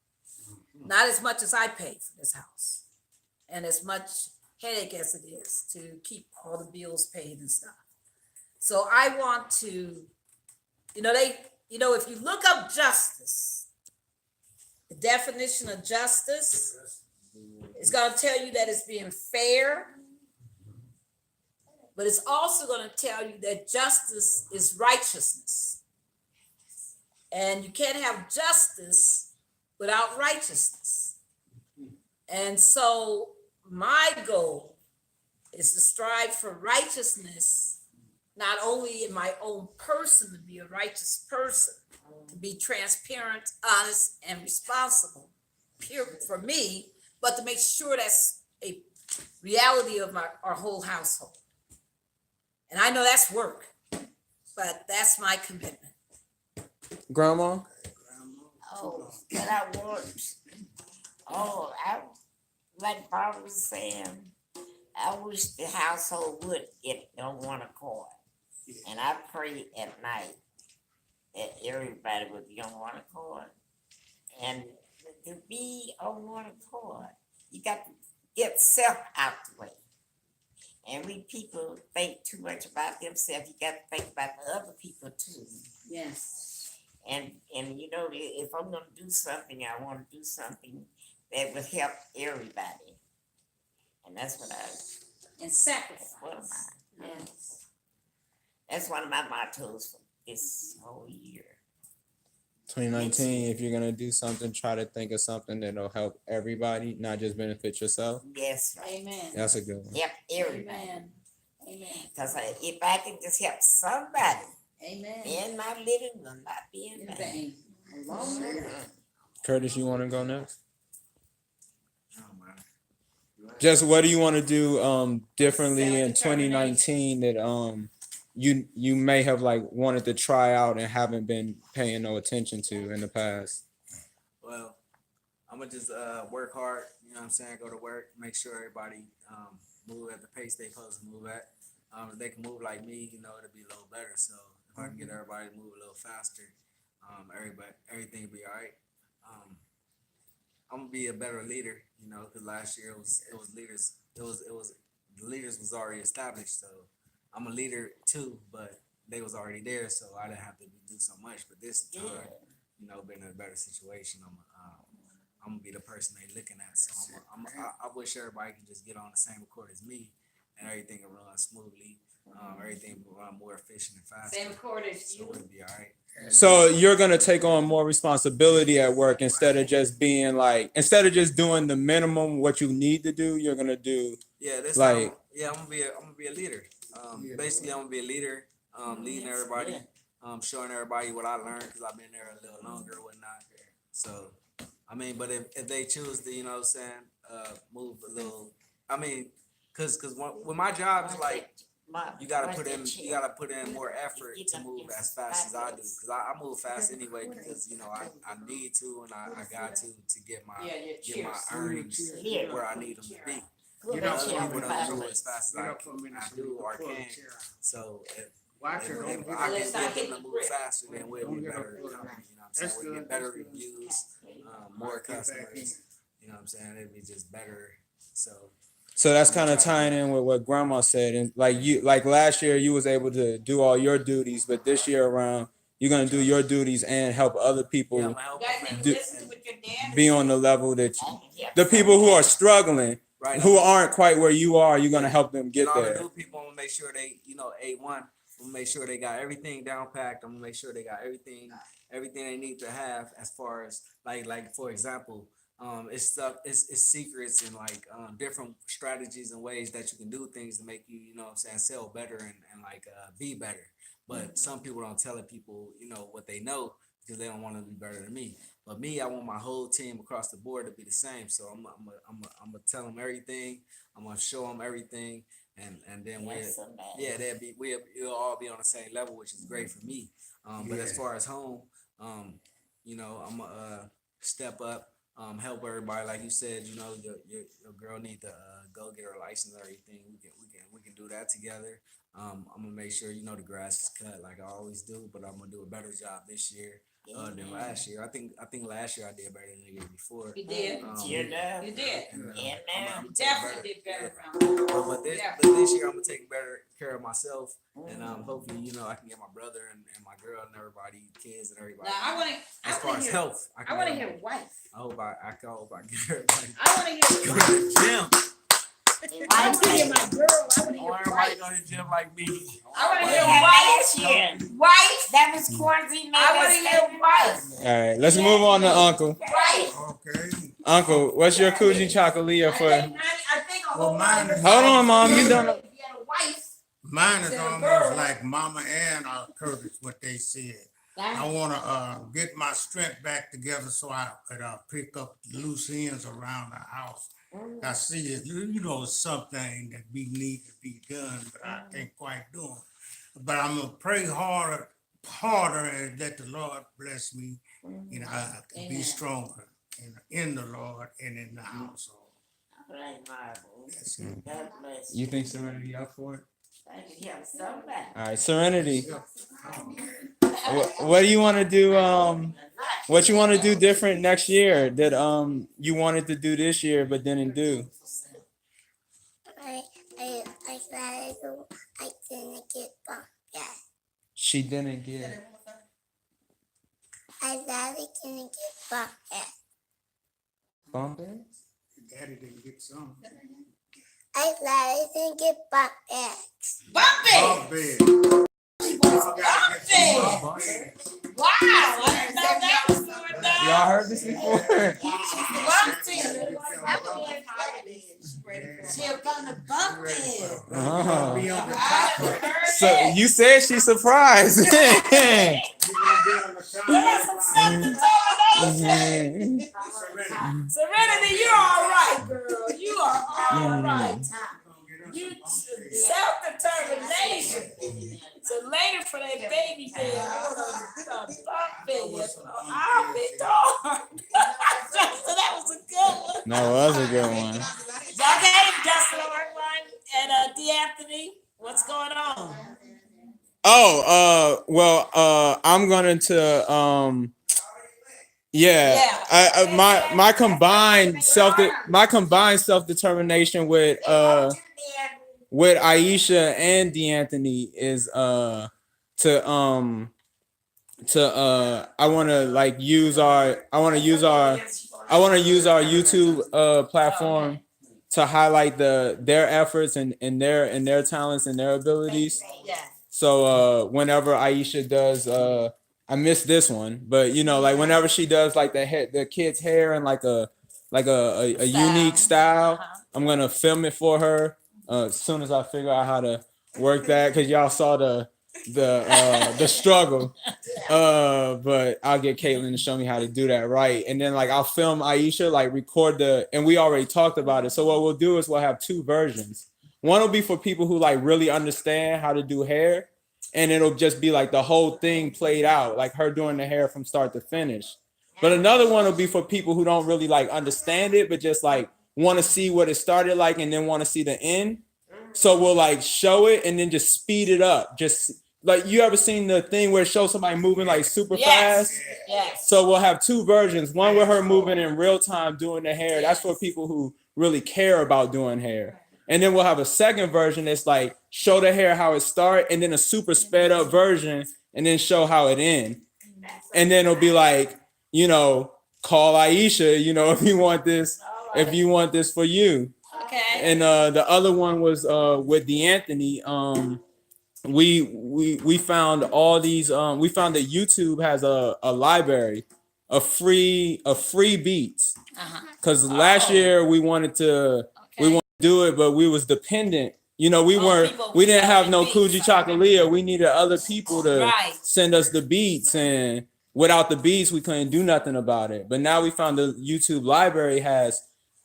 Not as much as I pay for this house, and as much headache as it is to keep all the bills paid and stuff. So I want to, if you look up justice, the definition of justice is going to tell you that it's being fair, but it's also going to tell you that justice is righteousness. And you can't have justice without righteousness. And so my goal is to strive for righteousness, not only in my own person, to be a righteous person, to be transparent, honest, and responsible, pure for me, but to make sure that's a reality of our whole household. And I know that's work, but that's my commitment. Grandma? Oh, but I want. Oh, like Barbara was saying, I wish the household would get on one accord. And I pray at night that everybody would be on one accord. And to be on one accord, you got to get self out the way. And we people think too much about themselves. You got to think about the other people too. Yes. And if I'm gonna do something, I want to do something that would help everybody. And that's what And sacrifice. one of mine. Yes. That's one of my mottos for this whole year. 2019, if you're gonna do something, try to think of something that'll help everybody, not just benefit yourself. Yes, right. Amen. That's a good one. Help everybody. Amen. Amen. Because if I can just help somebody Amen. in my living room, not be in In vain. vain. Curtis, you want to go next? Oh, man. Just what do you want to do differently in 2019 that you may have wanted to try out and haven't been paying no attention to in the past? Well, I'm gonna just work hard. You know what I'm saying? Go to work. Make sure everybody move at the pace they supposed to move at. If they can move like me, it'll be a little better. So if I can get everybody to move a little faster, everything will be all right. gonna be a better leader, you know, because last year it was leaders, it was the leaders was already established, so I'm a leader too, but they was already there, so I didn't have to do so much. But this time, you know, being in a better situation, I'm gonna be the person they looking at. So I wish everybody could just get on the same accord as me, and everything will run smoothly. Everything will run more efficient and faster. Same accord as So you. it'll be all right. So you're gonna take on more responsibility at work instead of just being like, instead of just doing the minimum what you need to do, you're gonna do Yeah, this like time, yeah, I'm gonna be a leader. Basically, I'm gonna be a leader, leading everybody, showing everybody what I learned because I've been there a little longer or whatnot. So, I mean, but if they choose to, you know what I'm saying, move a little, I mean, cause when my job is like, you gotta put in more effort to move as fast as I do, cause I move fast anyway, because you know I need to and I got to get my earnings where I need them to be. Get Other up from people the don't move chair. as fast as Get I up from I do or can. So Watch it. if Don't I can get get them to move faster, then we'll be Don't get better up. company. You know what I'm saying? That's We'll good, get better that's good. reviews, more customers. You know what I'm saying? It'd be just better. so that's kind of tying in with what grandma said. And like last year you was able to do all your duties, but this year around you're gonna do your duties and help other people Yeah, I'm gonna help You guys them need and to listen to what your dad be on the level that the people who are struggling, right. who aren't quite where you are, you're gonna help them get And all the there. new people, I'm gonna make sure they, you know, A1. I'm gonna make sure they got everything down packed. I'm gonna make sure they got everything they need to have as far as like for example, it's stuff, it's secrets and like different strategies and ways that you can do things to make you, you know what I'm saying, sell better and like be better. But some people don't tell people, you know, what they know because they don't want to be better than me. But me, I want my whole team across the board to be the same. So I'm gonna tell them everything. I'm gonna show them everything, and then we'll all be on the same level, which is great for me. But as far as home, you know, I'm gonna step up, help everybody. Like you said, you know, your girl need to go get her license or everything. We can do that together. I'm gonna make sure, you know, the grass is cut like I always do, but I'm gonna do a better job this year than last year. I think last year I did better than the year before. You did. You did. And, You definitely did better. but this year I'm gonna take better care of myself, and hopefully, you know, I can get my brother and my girl and everybody, kids and everybody. Now I want as far as health, I want to hear wife. I hope I get everybody. I want to hear Go to the gym. I want to hear my girl. I want to hear Everybody wife. go to the gym like me. I want to hear Last wife. year. Wife. That was Kwanzaa. I want to hear wife. All right, let's move on to Uncle. Wife. Okay. Uncle, what's your Kujichagulia for? I think a whole mine lot of is- Hold on, Mom, you don't. If you had a wife. Mine is Said a almost girl. like Mama Ann or Curtis, what they said. I want to get my strength back together so I could pick up loose ends around the house. I see it, you know, it's something that need to be done, but I can't quite do it. But I'm gonna pray harder, and let the Lord bless me. You know, I can be stronger in the Lord and in the household. That's it. God bless You think Serenity up for it? Thank you. Somebody. All right, Serenity. What do you want to do? What you want to do different next year that you wanted to do this year but didn't do? I didn't get bumped yet. She didn't get. I didn't get bumped yet. Bumped? Daddy didn't get some. I didn't get bumped yet. Bump it. Bump it. Wow. I didn't know that was going down. Y'all heard this before? She's gonna bump it. Uh-huh. Be on the I top. haven't heard So that. you said she's surprised. You're gonna be on the top. There's some something going on. Serenity, you're all right, girl. You are all right. You self-determination. So later for that baby day, I'm gonna bump it. I'll be darned. So that was a good one. No, it was a good one. Okay, Justin Ortline and D. Anthony, what's going on? Oh, well, I'm going to Yeah, Yeah. my combined self determination with Aisha and D'Anthony is I want to like use our YouTube platform to highlight their efforts and their talents and their abilities. Yeah. So whenever Aisha does I missed this one, but you know, like whenever she does like the kid's hair in like a unique style, I'm gonna film it for her as soon as I figure out how to work that, because y'all saw the struggle. But I'll get Caitlin to show me how to do that right, and then like I'll film Aisha, like record and we already talked about it. So what we'll do is we'll have two versions. One will be for people who like really understand how to do hair, and it'll just be like the whole thing played out, like her doing the hair from start to finish. But another one will be for people who don't really like understand it, but just like want to see what it started like and then want to see the end. So we'll like show it and then just speed it up. Just like, you ever seen the thing where it shows somebody moving like super fast? Yes. So we'll have two versions. One with her moving in real time doing the hair. That's for people who really care about doing hair. And then we'll have a second version that's like show the hair how it start, and then a super sped up version, and then show how it end. And then it'll be like, you know, call Aisha, you know, if you want this for you. Okay. And the other one was with D'Anthony. We found all these. We found that YouTube has a library of free beats. Because last year we wanted to do it, but we was dependent. You know, we didn't have no Kujichagulia. We needed other people to send us the beats, and without the beats, we couldn't do nothing about it. But now we found the YouTube library has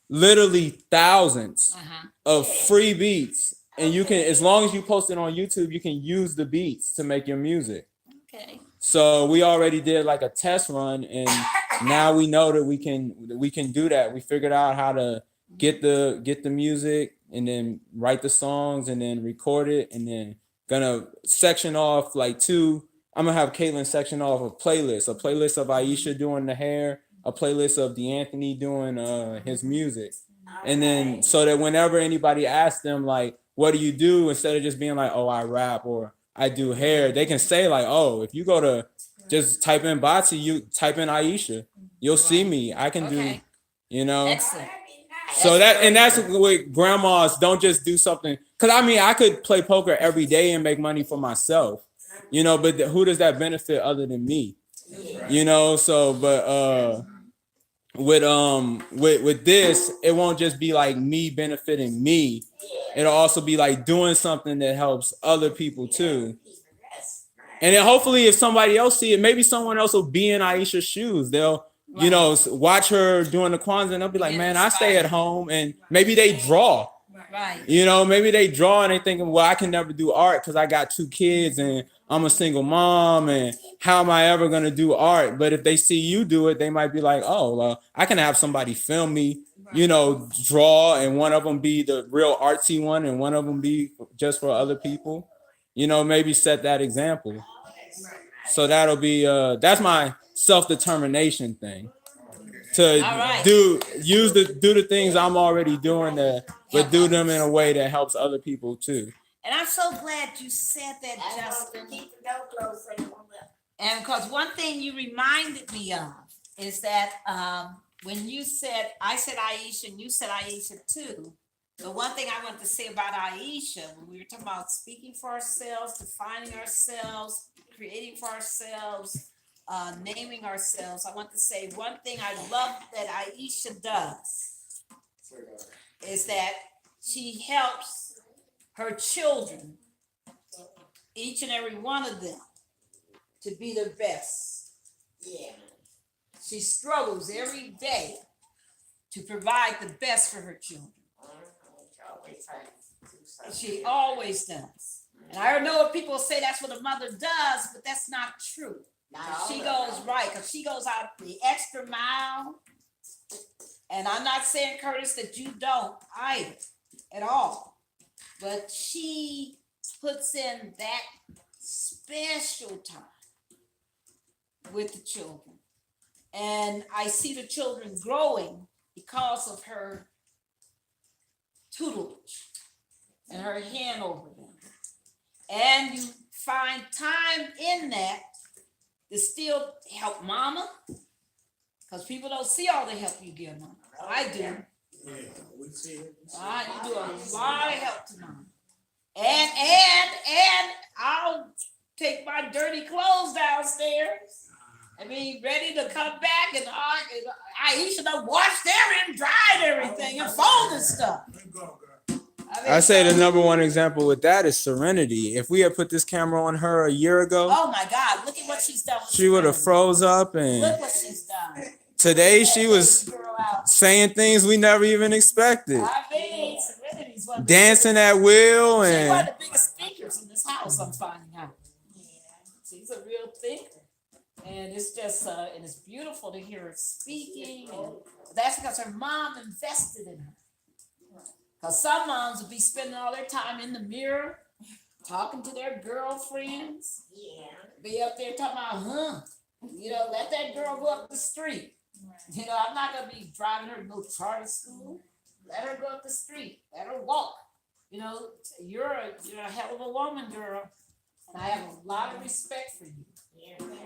literally thousands of free beats, and you can, as long as you post it on YouTube, you can use the beats to make your music. Okay. So we already did like a test run, and now we know that we can do that. We figured out how to get the music and then write the songs and then record it, and then gonna section off like I'm gonna have Caitlin section off a playlist of Aisha doing the hair, a playlist of D'Anthony doing his music. And then so that whenever anybody asks them like, what do you do, instead of just being like, oh, I rap or I do hair, they can say like, oh, if you go to just type in Botsy, you type in Aisha, you'll see me. I can do, you know. Excellent. So that's what grandmas don't just do something. Cause I mean, I could play poker every day and make money for myself, you know, but who does that benefit other than me? You know, so, but with this, it won't just be like me benefiting me. It'll also be like doing something that helps other people too. And then hopefully if somebody else see it, maybe someone else will be in Aisha's shoes. They'll, you know, watch her doing the Kwanzaa and they'll be like, man, I stay at home, and maybe they draw. Right. You know, maybe they draw and they thinking, well, I can never do art because I got 2 kids and I'm a single mom, and how am I ever going to do art? But if they see you do it, they might be like, oh, well, I can have somebody film me, you know, draw, and one of them be the real artsy one and one of them be just for other people. You know, maybe set that example. So that'll be, that's my self-determination thing. To do the things I'm already doing there, but do them in a way that helps other people too. And I'm so glad you said that, Justin. And because one thing you reminded me of is that when you said, I said Aisha and you said Aisha too. The one thing I wanted to say about Aisha, when we were talking about speaking for ourselves, defining ourselves, creating for ourselves, naming ourselves, I want to say one thing I love that Aisha does is that she helps her children, each and every one of them, to be their best. Yeah. She struggles every day to provide the best for her children. She always does. And I know what people say that's what a mother does, but that's not true. She goes right, because she goes out the extra mile. And I'm not saying, Curtis, that you don't either at all. But she puts in that special time with the children. And I see the children growing because of her tutelage and her hand over them. And you find time in that to still help mama, because people don't see all the help you give mama. I do. Yeah, we see it. You do a lot of help to mama. And I'll take my dirty clothes downstairs and be ready to come back, and Aisha done washed and dried everything and folded stuff. I say the number one example with that is Serenity. If we had put this camera on her a year ago, oh my God, look at what she's done. she would have froze up, Look and what she's done. today she was saying things we never even expected. I mean, Serenity's one of the Dancing at will, She's one and of the biggest speakers in this house, I'm finding out. She's a real thinker. And it's just, and it's beautiful to hear her speaking. And that's because her mom invested in her. Because some moms would be spending all their time in the mirror, talking to their girlfriends. Yeah. Be up there talking about, let that girl go up the street. I'm not going to be driving her to no charter school. Let her go up the street. Let her walk. You're a hell of a woman, girl. And I have a lot of respect for you.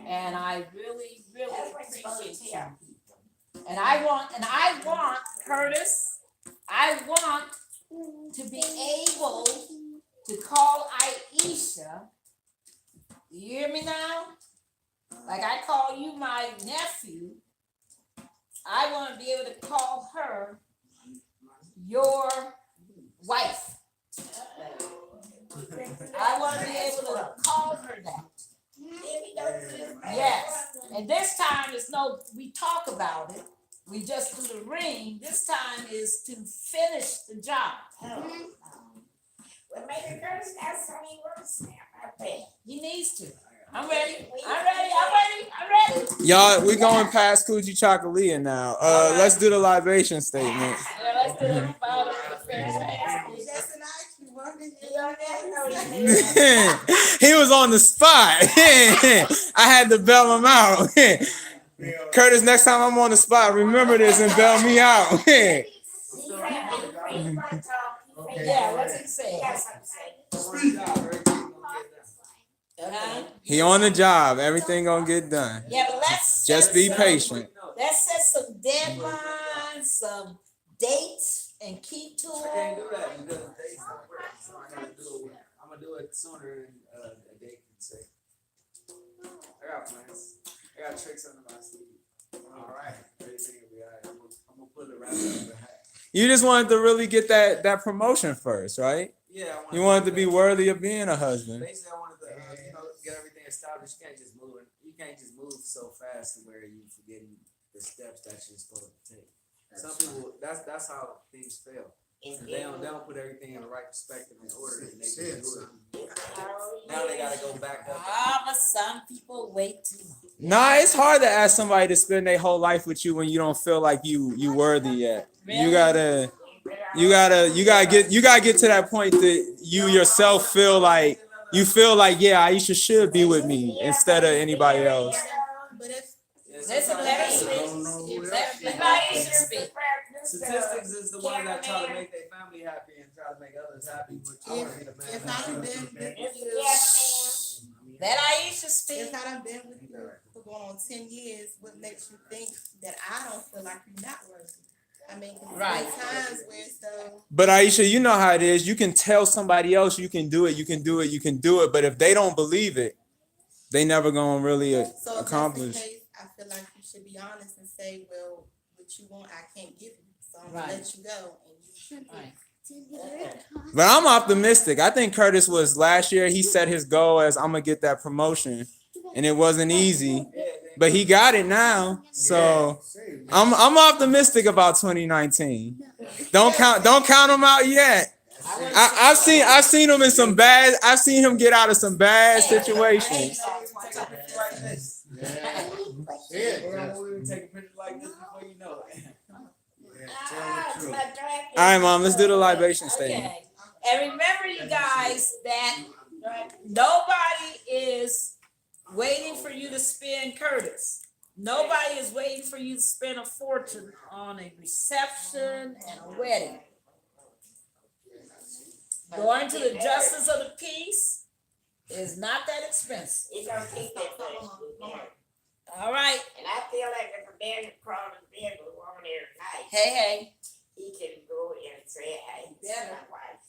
And I really, really appreciate you. And I want, Curtis, I want to be able to call Aisha. You hear me now? Like I call you my nephew. I want to be able to call her your wife. I want to be able to call her that. Yes. And this time is we talk about it. We just do the ring. This time is to finish the job. Well, maybe Curtis got so many words now. I bet. He needs to. I'm ready. I'm ready. y'all, we going past Kujichagulia now. Let's do the libation statement. Yeah, let's do the final Just an action, wasn't it? He was on the spot. I had to bail him out. Curtis, next time I'm on the spot, remember this and bail me out. Yeah, what's he say? He on the job. Everything gonna get done. Yeah, but let's Just be patient. Let's set some deadlines, some dates, and keep to I can't it. do that because I'm gonna do it sooner than a date can say. I got plans. I got tricks under my sleeve. All right, everything will be all right. I'm gonna put it right up the hat. You just wanted to really get that promotion first, right? Yeah, You wanted to be worthy of being a husband. Basically, I wanted to, get everything established. You can't just move so fast to where you forgetting the steps that you're supposed to take. Some people, that's how things fail. They don't put everything in the right perspective and order, and they just do it. Now they gotta go back up. But some people wait too long. Nah, it's hard to ask somebody to spend their whole life with you when you don't feel like you worthy yet. You gotta get to that point that you yourself feel like yeah, Aisha should be with me instead of anybody else. But if Listen, let her speak. Let Aisha speak. Statistics is the one that try to make their family happy and try to make others happy, but you wanna be the man. if I done been with you, Let Aisha speak. if I done been with you for going on 10 years, what makes you think that I don't feel like you're not worthy? I mean, Right. there's times where so But Aisha, you know how it is. You can tell somebody else you can do it, but if they don't believe it, they never gonna really so if accomplish. that's the case, I feel like you should be honest and say, well, what you want, I can't give you, so I'm Right. gonna let you go. And you should be. Right. But I'm optimistic. I think Curtis was last year. He set his goal as I'm gonna get that promotion, and it wasn't easy, but he got it now. So I'm optimistic about 2019. Don't count him out yet. I've seen him in some bad. I've seen him get out of some bad situations. Take a picture like this before you know it. All right, Mom. Let's do the libation statement. Okay. And remember, you guys, that nobody is waiting for you to spin Curtis. Nobody is waiting for you to spend a fortune on a reception and a wedding. Going to the justice of the peace is not that expensive. He gonna keep that place. All right. And I feel like if a man crawls in bed with a woman every night, Hey. he can go and say, "Hey, Yeah. my wife."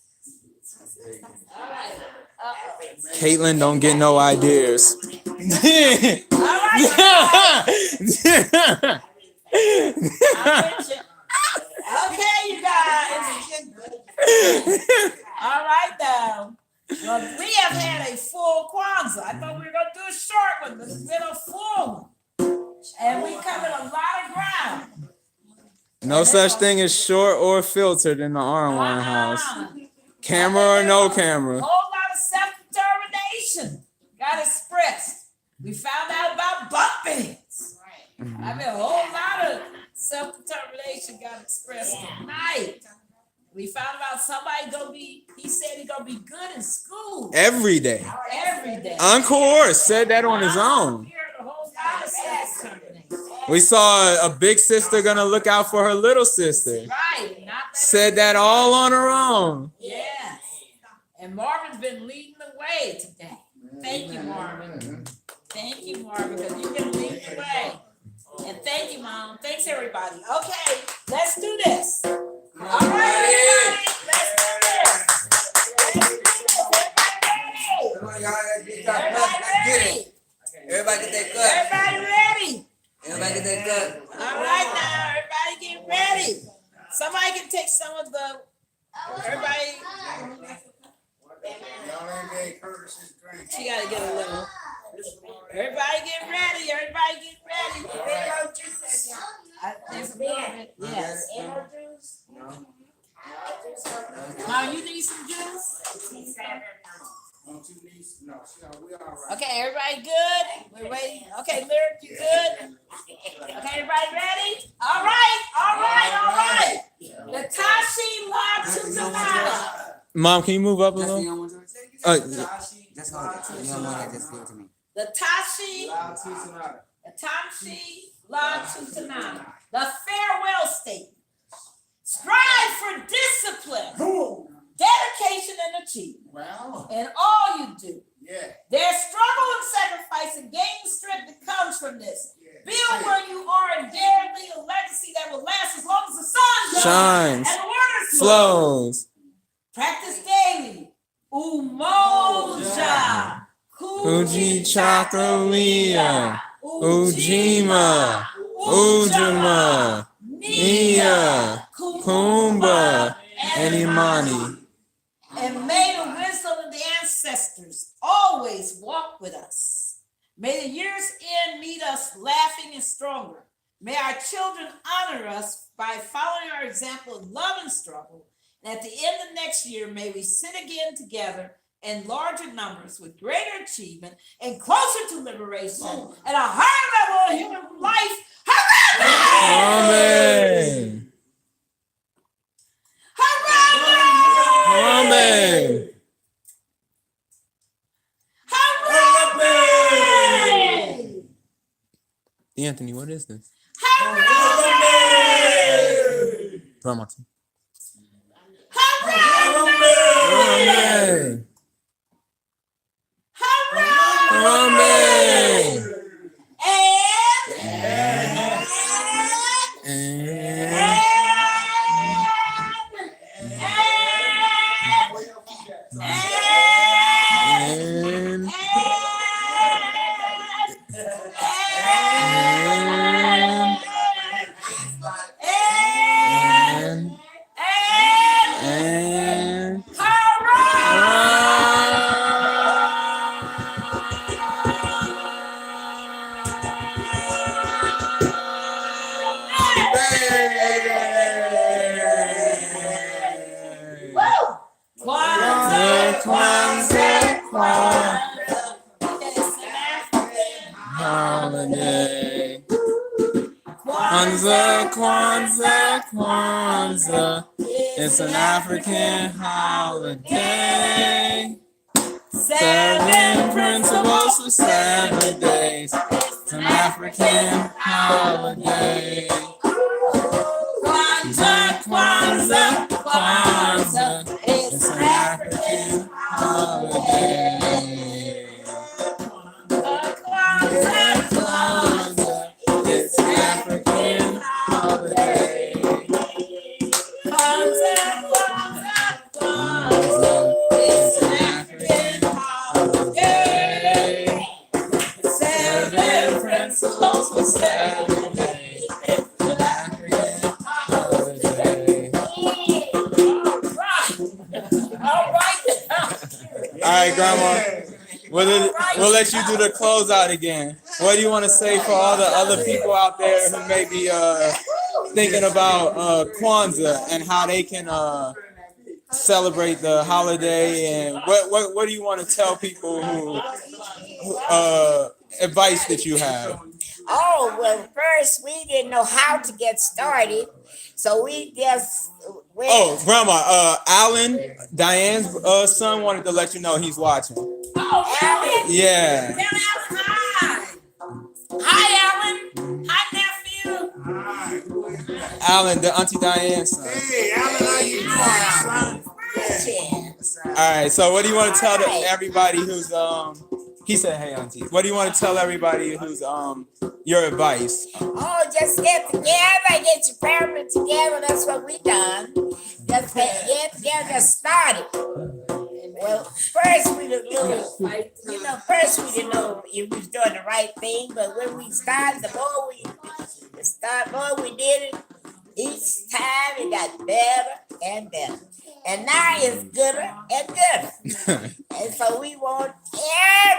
All right. Caitlin don't get no ideas. All right. I'm with you. Okay, you guys. All right, now. Well, we have had a full Kwanzaa. I thought we were gonna do a short one, but it's been a full one, and we covered a lot of ground. No such thing as short or filtered in the Arnwine house. Camera or no camera. A whole lot of self-determination got expressed. We found out about bunk beds. I mean, a whole lot of self-determination got expressed tonight. We found out somebody he said he gonna be good in school. Every day. Every day. Encore said that on his own. We heard a whole lot of self-determination. We saw a big sister gonna look out for her little sister. Right. Not Said that all on her own. Yes. And Marvin's been leading the way today. Thank you, Marvin. Thank you, Marvin, because you've been leading the way. And thank you, Mom. Thanks, everybody. Okay, let's do this. All right, everybody. Let's do this. Everybody get that cut. Everybody ready? Everybody get that cut. All right, now, everybody get ready. Somebody can take some of the. Everybody. She gotta get a little. Everybody get ready. Everybody get ready. There's a little bit. Yes. Mom, you need some juice? Okay, everybody good? We're waiting. Okay, Lyric, you good? Okay, everybody ready? All right. Latashi Latunamana. Mom, can you move up a little? Just hold it. You don't know that, just give it to me. Latashi Latunamana. The farewell statement. Strive for discipline, dedication, and achievement. In all you do. There's struggle and sacrifice and gain strength that comes from this. Build where you are and dare lead a legacy that will last as long as the sun Shines. and the water Flows. Practice daily. Umoja. Kujichagulia. Ujima. Ujima. Nia. Kumba. And Imani. And may the wisdom of the ancestors always walk with us. May the year's end meet us laughing and stronger. May our children honor us by following our example of love and struggle. And at the end of next year, may we sit again together in larger numbers with greater achievement and closer to liberation and a higher level of human life. Amen. Amen. Hooray! Anthony, what is this? Hooray! Ramati. Hooray! Amen. Holiday. Kwanzaa. It's an African holiday. 7 principles for 7 days. It's an African holiday. Kwanzaa, Kwanzaa, Kwanzaa. It's an African holiday. Kwanzaa, Kwanzaa. It's an African holiday. Kwanzaa, Kwanzaa, Kwanzaa. It's an African holiday. Celebrate friends, close with Saturday. It's an African holiday. All right, Grandma. We'll let you do the closeout again. What do you want to say for all the other people out there who may be thinking about Kwanzaa and how they can celebrate the holiday, and what do you want to tell people who advice that you have? Oh, well, first we didn't know how to get started, so we just went. Oh, Grandma, Alan, Diane's son wanted to let you know he's watching. Oh, Alan. Yeah. Tell Alan hi. Hi, Alan. Hi, nephew. Alan, the Auntie Diane's son. Hey, Alan, how you doing, son? Yeah. All right. So, what do you want to tell everybody who's He said, "Hey, Auntie." What do you want to tell everybody who's your advice? Oh, just get together, get your family together. That's what we done. Just get together, just started. Well, first we didn't know. First we didn't know if we was doing the right thing, but when we started, the more we did it, each time it got better and better. And now it's gooder and gooder. And so we want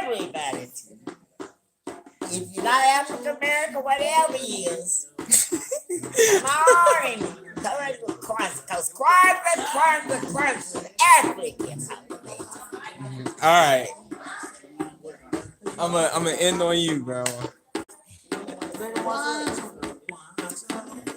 everybody to. If you're not African American, whatever he is, come on and come on with Kwanzaa, because Kwanzaa is African holiday. All right. I'm gonna end on you, Grandma.